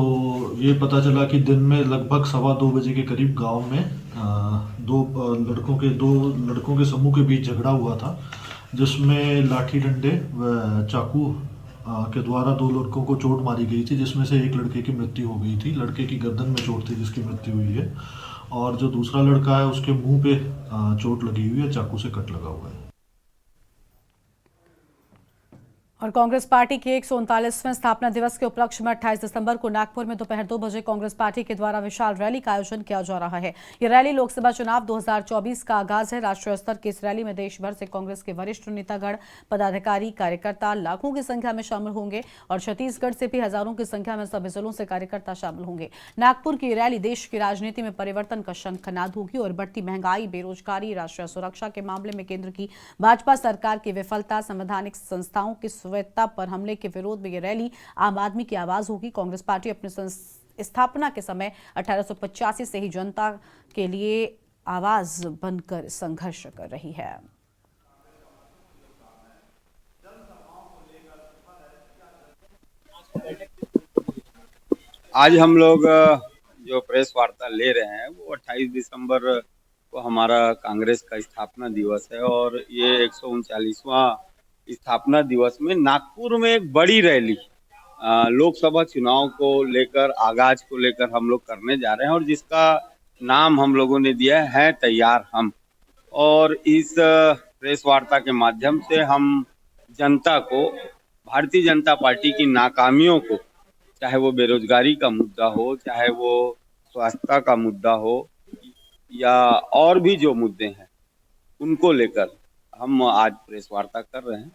ये पता चला कि दिन में लगभग 2:15 बजे के करीब गाँव में दो लड़कों के समूह के बीच झगड़ा हुआ था, जिसमें लाठी डंडे व चाकू के द्वारा 2 लड़कों को चोट मारी गई थी, जिसमें से एक लड़के की मृत्यु हो गई थी। लड़के की गर्दन में चोट थी जिसकी मृत्यु हुई है, और जो दूसरा लड़का है उसके मुंह पे चोट लगी हुई है, चाकू से कट लगा हुआ है। और कांग्रेस पार्टी के 139वें स्थापना दिवस के उपलक्ष्य में 28 दिसंबर को नागपुर में दोपहर 2 बजे कांग्रेस पार्टी के द्वारा विशाल रैली का आयोजन किया जा रहा है। ये रैली लोकसभा चुनाव 2024 का आगाज है। राष्ट्रीय स्तर की इस रैली में देश भर से कांग्रेस के वरिष्ठ नेतागण, पदाधिकारी, कार्यकर्ता लाखों की संख्या में शामिल होंगे और छत्तीसगढ़ से भी हजारों की संख्या में सभी जिलों से कार्यकर्ता शामिल होंगे। नागपुर की रैली देश की राजनीति में परिवर्तन का शंखनाद होगी और बढ़ती महंगाई, बेरोजगारी, राष्ट्रीय सुरक्षा के मामले में केंद्र की भाजपा सरकार की विफलता, संवैधानिक संस्थाओं की स्वायत्तता पर हमले के विरोध में यह रैली आम आदमी की आवाज होगी। कांग्रेस पार्टी अपनी स्थापना के समय 1885 से ही जनता के लिए आवाज बनकर संघर्ष कर रही है। आज हम लोग जो प्रेस वार्ता ले रहे हैं वो 28 दिसंबर को हमारा कांग्रेस का स्थापना दिवस है, और ये 139वां स्थापना दिवस में नागपुर में एक बड़ी रैली लोकसभा चुनाव को लेकर, आगाज को लेकर हम लोग करने जा रहे हैं, और जिसका नाम हम लोगों ने दिया है तैयार हम। और इस प्रेस वार्ता के माध्यम से हम जनता को, भारतीय जनता पार्टी की नाकामियों को, चाहे वो बेरोजगारी का मुद्दा हो, चाहे वो स्वास्थ्य का मुद्दा हो, या और भी जो मुद्दे हैं उनको लेकर हम आज प्रेस वार्ता कर रहे हैं।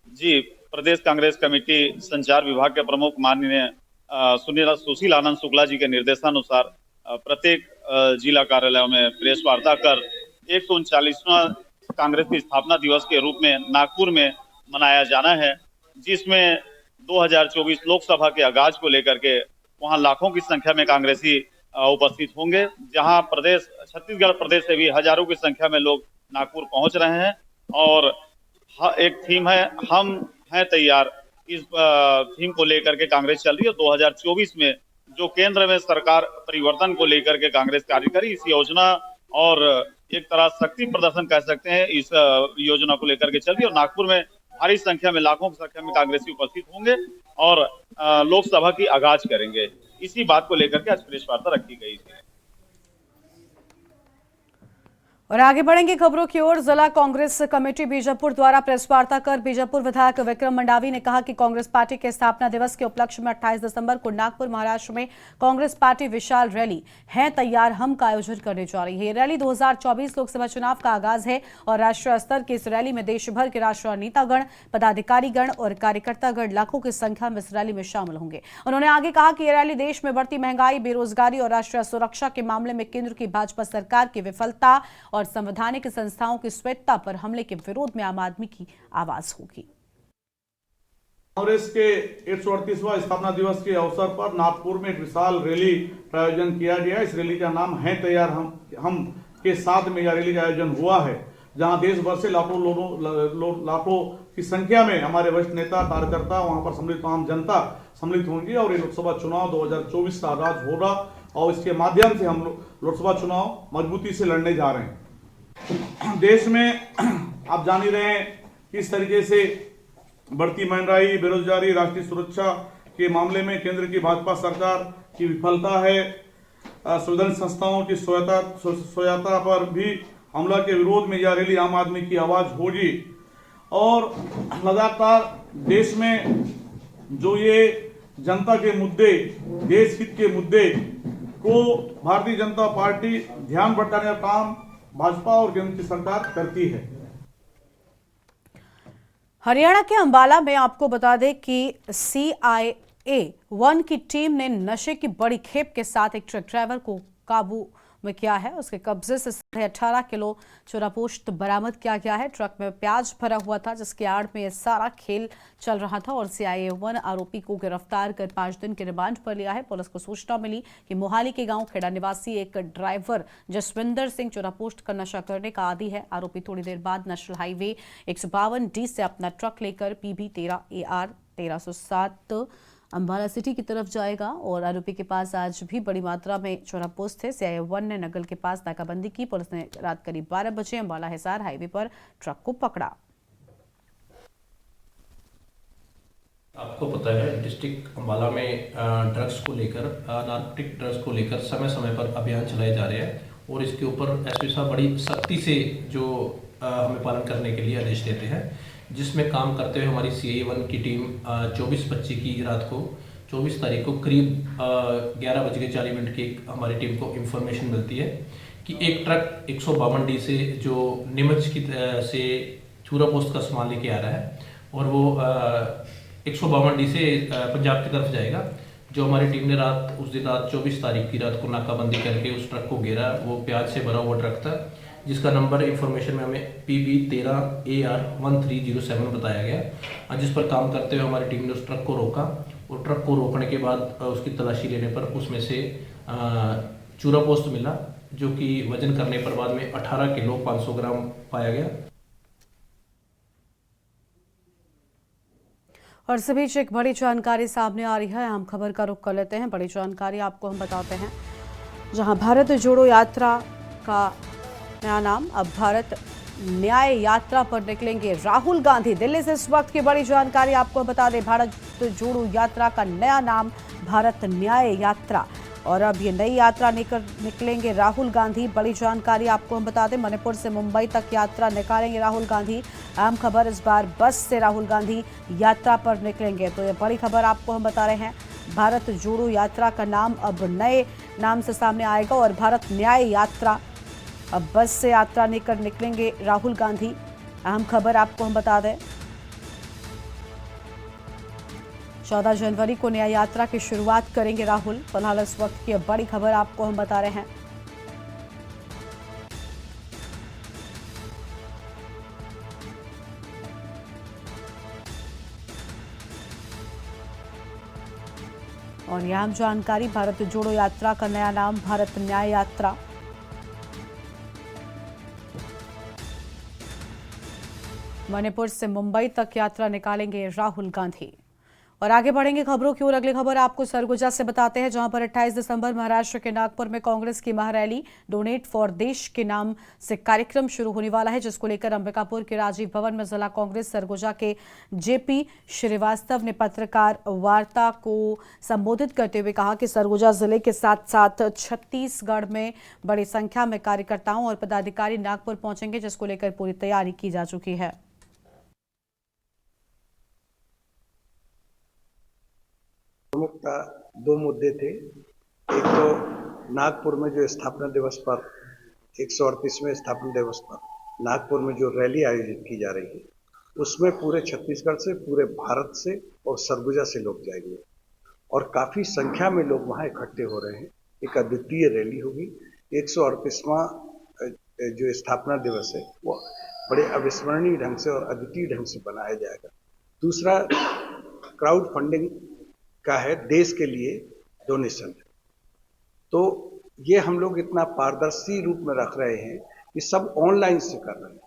जी, प्रदेश कांग्रेस कमेटी संचार विभाग के प्रमुख माननीय सुशील आनंद शुक्ला जी के निर्देशानुसार प्रत्येक जिला कार्यालयों में प्रेस वार्ता कर 139वां कांग्रेस की स्थापना दिवस के रूप में नागपुर में मनाया जाना है, जिसमें 2024 लोकसभा के आगाज को लेकर के वहां लाखों की संख्या में कांग्रेसी उपस्थित होंगे, जहां छत्तीसगढ़ प्रदेश से भी हजारों की संख्या में लोग नागपुर पहुंच रहे हैं। और एक थीम है, हम हैं तैयार। इस थीम को लेकर के कांग्रेस चल रही है। 2024 में जो केंद्र में सरकार परिवर्तन को लेकर के कांग्रेस कार्य करी, इस योजना और एक तरह शक्ति प्रदर्शन कह सकते हैं, इस योजना को लेकर के चल रही है। और नागपुर में भारी संख्या में, लाखों की संख्या में कांग्रेसी उपस्थित होंगे और लोकसभा की आगाज करेंगे। इसी बात को लेकर के आज प्रेस वार्ता रखी गई थी। और आगे बढ़ेंगे खबरों की ओर। जिला कांग्रेस कमेटी बीजापुर द्वारा प्रेस वार्ता कर बीजापुर विधायक विक्रम मंडावी ने कहा कि कांग्रेस पार्टी के स्थापना दिवस के उपलक्ष्य में 28 दिसंबर को नागपुर, महाराष्ट्र में कांग्रेस पार्टी विशाल रैली है तैयार हम का आयोजन करने जा रही है। ये रैली 2024 लोकसभा चुनाव का आगाज है और राष्ट्रीय स्तर की इस रैली में देश भर के राष्ट्रीय नेतागण, पदाधिकारीगण और कार्यकर्तागण लाखों की संख्या में इस रैली में शामिल होंगे। उन्होंने आगे कहा कि यह रैली देश में बढ़ती महंगाई, बेरोजगारी और राष्ट्रीय सुरक्षा के मामले में केंद्र की भाजपा सरकार की विफलता और संवैधानिक संस्थाओं की स्वायत्तता पर हमले के विरोध में आम आदमी की आवाज होगी। कांग्रेस के 138वां स्थापना दिवस के अवसर पर नागपुर में एक विशाल रैली का आयोजन किया गया। इस रैली का नाम है तैयार हम के साथ में यह रैली का आयोजन हुआ है, जहां देश भर से लाखों की संख्या में हमारे वरिष्ठ नेता कार्यकर्ता वहां पर सम्मिलित आम जनता सम्मिलित होंगी और ये लोकसभा चुनाव 2024 का आगाज होगा और इसके माध्यम से हम लोकसभा चुनाव मजबूती से लड़ने जा रहे हैं। देश में आप जान ही रहे हैं किस तरीके से बढ़ती महंगाई, बेरोजगारी, राष्ट्रीय सुरक्षा के मामले में केंद्र की भाजपा सरकार की विफलता है। संविधान संस्थाओं की स्वायत्तता पर भी हमला के विरोध में यह रैली आम आदमी की आवाज होगी और लगातार देश में जो ये जनता के मुद्दे, देश हित के मुद्दे को भारतीय जनता पार्टी ध्यान भटकाने का काम भाजपा और केंद्र की सरकार करती है। हरियाणा के अंबाला में आपको बता दें कि CIA-1 की टीम ने नशे की बड़ी खेप के साथ एक ट्रक ड्राइवर को काबू में किया है। उसके कब्जे से 18 किलो चूरापोस्त बरामद किया गया है। ट्रक में प्याज भरा हुआ था जिसके आड़ में यह सारा खेल चल रहा था और CIA-1 आरोपी को गिरफ्तार कर 5 दिन के रिमांड पर लिया है। पुलिस को सूचना मिली कि मोहाली के गांव खेड़ा निवासी एक ड्राइवर जसविंदर सिंह चूरापोस्त का नशा करने का आदी है। आरोपी थोड़ी देर बाद नेशनल हाईवे 152D से अपना ट्रक लेकर PB 13 AR 1307 अंबाला सिटी की तरफ जाएगा और आरोपी के पास आज भी बड़ी मात्रा में चूरापोस्त थे। CIA-1 ने नगल के पास नाकाबंदी की। पुलिस ने रात करीब 12 बजे अंबाला हिसार हाईवे पर ट्रक को पकड़ा। आपको पता है डिस्ट्रिक्ट अंबाला में ड्रग्स को लेकर, नार्कोटिक ड्रग्स को लेकर समय समय पर अभियान चलाए जा रहे हैं और इसके ऊपर एसपी साहब बड़ी सख्ती से जो हमें पालन करने के लिए आदेश देते हैं, जिसमें काम करते हुए हमारी CIA-1 की टीम 24-25 की रात को 24 तारीख को करीब 11:40 की हमारी टीम को इंफॉर्मेशन मिलती है कि एक ट्रक 152D से जो नीमच की से चूरापोस्त का सामान लेके आ रहा है और वो 152D से पंजाब की तरफ जाएगा। जो हमारी टीम ने उस दिन रात 24 तारीख की रात को नाकाबंदी करके उस ट्रक को घेरा। वो प्याज से भरा हुआ ट्रक था जिसका नंबर इंफॉर्मेशन में हमें PB 13 AR 1307 बताया गया, जिस पर काम करते हुए हमारी टीम ने उस ट्रक को रोका और ट्रक को रोकने के बाद उसकी तलाशी लेने पर उसमें से चूरापोस्त मिला, जो कि वजन करने पर बाद में 18 किलो 500 ग्राम पाया गया। और इस बीच एक बड़ी जानकारी सामने आ रही है। हम खबर का रुख कर लेते हैं। बड़ी जानकारी आपको हम बताते हैं, जहां भारत जोड़ो यात्रा का नया नाम, अब भारत न्याय यात्रा पर निकलेंगे राहुल गांधी। दिल्ली से इस वक्त की बड़ी जानकारी आपको बता दें, भारत जोड़ो यात्रा का नया नाम भारत न्याय यात्रा और अब ये नई यात्रा निकलेंगे राहुल गांधी। बड़ी जानकारी आपको हम बता दें, मणिपुर से मुंबई तक यात्रा निकालेंगे राहुल गांधी। अहम खबर, इस बार बस से राहुल गांधी यात्रा पर निकलेंगे। तो ये बड़ी खबर आपको हम बता रहे हैं। भारत जोड़ो यात्रा का नाम अब नए नाम से सामने आएगा और भारत न्याय यात्रा, अब बस से यात्रा लेकर निकलेंगे राहुल गांधी। अहम खबर आपको हम बता दें, 14 जनवरी को न्याय यात्रा की शुरुआत करेंगे राहुल। फिलहाल इस वक्त की बड़ी खबर आपको हम बता रहे हैं। और यह अहम जानकारी, भारत जोड़ो यात्रा का नया नाम भारत न्याय यात्रा। मणिपुर से मुंबई तक यात्रा निकालेंगे राहुल गांधी। और आगे बढ़ेंगे खबरों की ओर। अगली खबर आपको सरगुजा से बताते हैं, जहां पर 28 दिसंबर महाराष्ट्र के नागपुर में कांग्रेस की महारैली डोनेट फॉर देश के नाम से कार्यक्रम शुरू होने वाला है, जिसको लेकर अंबिकापुर के राजीव भवन में जिला कांग्रेस सरगुजा के JP श्रीवास्तव ने पत्रकार वार्ता को संबोधित करते हुए कहा कि सरगुजा जिले के साथ साथ छत्तीसगढ़ में बड़ी संख्या में कार्यकर्ताओं और पदाधिकारी नागपुर पहुंचेंगे, जिसको लेकर पूरी तैयारी की जा चुकी है। प्रमुखता 2 मुद्दे थे। एक तो नागपुर में जो स्थापना दिवस पर 138वें स्थापना दिवस पर नागपुर में जो रैली आयोजित की जा रही है, उसमें पूरे छत्तीसगढ़ से, पूरे भारत से और सरगुजा से लोग जाएंगे और काफी संख्या में लोग वहां इकट्ठे हो रहे हैं। एक अद्वितीय रैली होगी। 138वां जो स्थापना दिवस है वो बड़े अविस्मरणीय ढंग से और अद्वितीय ढंग से बनाया जाएगा। दूसरा क्राउड फंडिंग का है, देश के लिए डोनेशन। तो ये हम लोग इतना पारदर्शी रूप में रख रहे हैं कि सब ऑनलाइन से कर रहे हैं।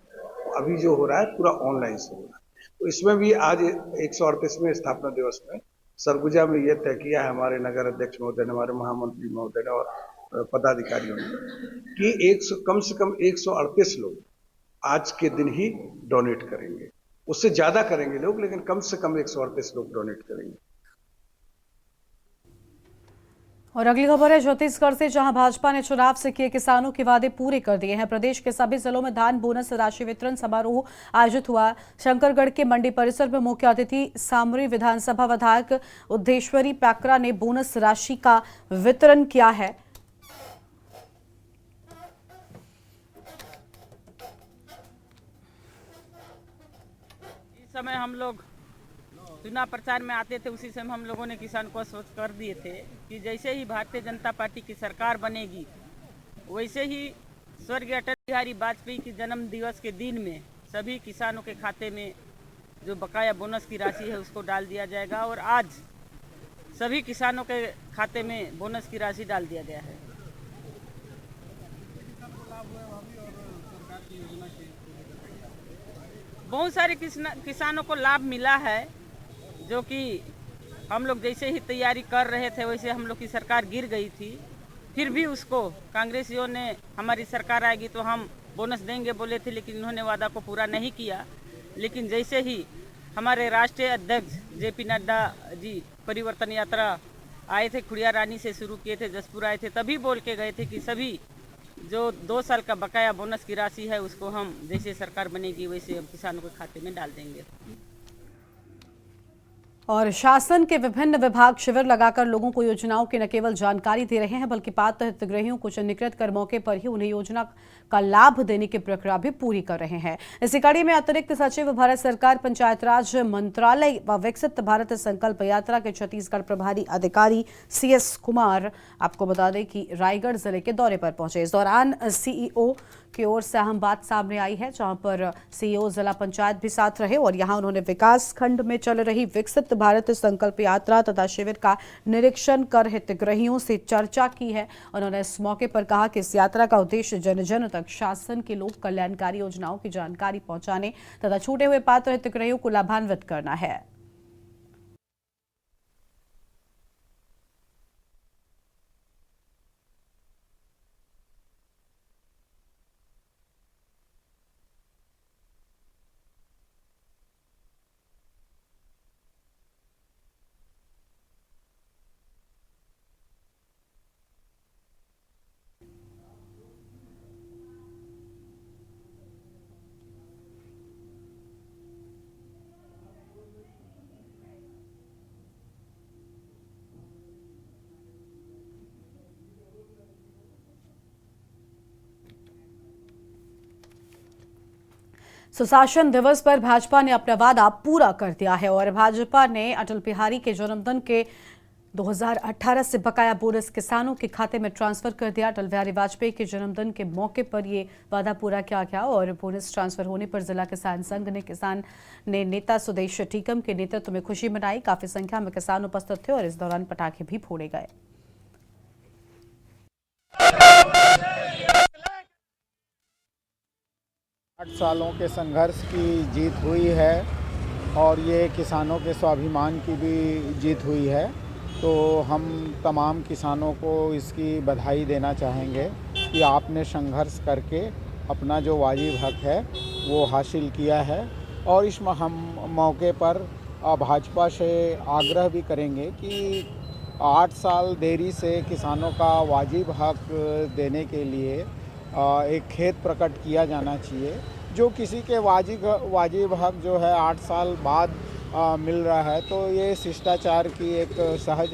अभी जो हो रहा है पूरा ऑनलाइन से हो रहा है। तो इसमें भी आज 138वें स्थापना दिवस में सरगुजा में यह तय किया है हमारे नगर अध्यक्ष महोदय ने, हमारे महामंत्री महोदय ने और पदाधिकारियों ने कि कम से कम 138 लोग आज के दिन ही डोनेट करेंगे। उससे ज्यादा करेंगे लोग, लेकिन कम से कम 138 लोग डोनेट करेंगे। और अगली खबर है छत्तीसगढ़ से, जहां भाजपा ने चुनाव से किए किसानों के वादे पूरे कर दिए हैं। प्रदेश के सभी जिलों में धान बोनस राशि वितरण समारोह आयोजित हुआ। शंकरगढ़ के मंडी परिसर में मुख्य अतिथि सामरी विधानसभा विधायक उद्धेश्वरी पैकरा ने बोनस राशि का वितरण किया है। इस समय हम लोग चुनाव प्रचार में आते थे, उसी समय हम लोगों ने किसान को आश्वस्त कर दिए थे कि जैसे ही भारतीय जनता पार्टी की सरकार बनेगी वैसे ही स्वर्गीय अटल बिहारी वाजपेयी की जन्म दिवस के दिन में सभी किसानों के खाते में जो बकाया बोनस की राशि है उसको डाल दिया जाएगा। और आज सभी किसानों के खाते में बोनस की राशि डाल दिया गया है। बहुत सारे किसानों को लाभ मिला है, जो कि हम लोग जैसे ही तैयारी कर रहे थे वैसे हम लोग की सरकार गिर गई थी, फिर भी उसको कांग्रेसियों ने हमारी सरकार आएगी तो हम बोनस देंगे बोले थे, लेकिन उन्होंने वादा को पूरा नहीं किया। लेकिन जैसे ही हमारे राष्ट्रीय अध्यक्ष जेपी नड्डा जी परिवर्तन यात्रा आए थे, खुड़िया रानी से शुरू किए थे, जसपुर आए थे, तभी बोल के गए थे कि सभी जो 2 साल का बकाया बोनस की राशि है उसको हम जैसे सरकार बनेगी वैसे हम किसानों के खाते में डाल देंगे। और शासन के विभिन्न विभाग शिविर लगाकर लोगों को योजनाओं की न केवल जानकारी दे रहे हैं बल्कि पात्र हितग्राहियों को चिन्हीकृत कर मौके पर ही उन्हें योजना का लाभ देने की प्रक्रिया भी पूरी कर रहे हैं। इसी कड़ी में अतिरिक्त सचिव भारत सरकार पंचायत राज मंत्रालय व विकसित भारत संकल्प यात्रा के छत्तीसगढ़ प्रभारी अधिकारी CS कुमार आपको बता दें कि रायगढ़ जिले के दौरे पर पहुंचे। इस दौरान CEO की ओर से अहम बात सामने आई है, जहां पर CEO जिला पंचायत भी साथ रहे और यहां उन्होंने विकास खंड में चल रही विकसित भारत संकल्प यात्रा तथा शिविर का निरीक्षण कर हितग्राहियों से चर्चा की है। उन्होंने इस मौके पर कहा कि इस यात्रा का उद्देश्य जन जन तक शासन की लोक कल्याणकारी योजनाओं की जानकारी पहुंचाने तथा छूटे हुए पात्र हितग्राहियों को लाभान्वित करना है। सुशासन दिवस पर भाजपा ने अपना वादा पूरा कर दिया है और भाजपा ने अटल बिहारी के जन्मदिन के 2018 से बकाया बोनस किसानों के खाते में ट्रांसफर कर दिया। अटल बिहारी वाजपेयी के जन्मदिन के मौके पर ये वादा पूरा किया गया और बोनस ट्रांसफर होने पर जिला किसान संघ ने नेता सुदेश टीकम के नेतृत्व में खुशी मनाई। काफी संख्या में किसान उपस्थित थे और इस दौरान पटाखे भी फोड़े गए। 8 सालों के संघर्ष की जीत हुई है और ये किसानों के स्वाभिमान की भी जीत हुई है। तो हम तमाम किसानों को इसकी बधाई देना चाहेंगे कि आपने संघर्ष करके अपना जो वाजिब हक है वो हासिल किया है। और इस हम मौके पर भाजपा से आग्रह भी करेंगे कि 8 साल देरी से किसानों का वाजिब हक देने के लिए एक खेद प्रकट किया जाना चाहिए। जो किसी के वाजिब हक जो है 8 साल बाद मिल रहा है, तो ये शिष्टाचार की एक सहज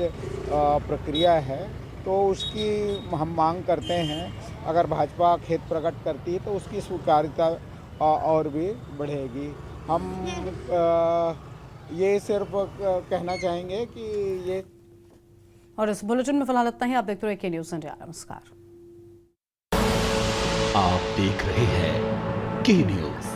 प्रक्रिया है, तो उसकी हम मांग करते हैं। अगर भाजपा खेद प्रकट करती है तो उसकी स्वीकार्यता और भी बढ़ेगी। हम ये सिर्फ कहना चाहेंगे कि ये। और इस बुलेटिन में फिलहाल इतना ही। आप देखते रहिए के न्यूज़ इंडिया। नमस्कार। आप देख रहे हैं के न्यूज़।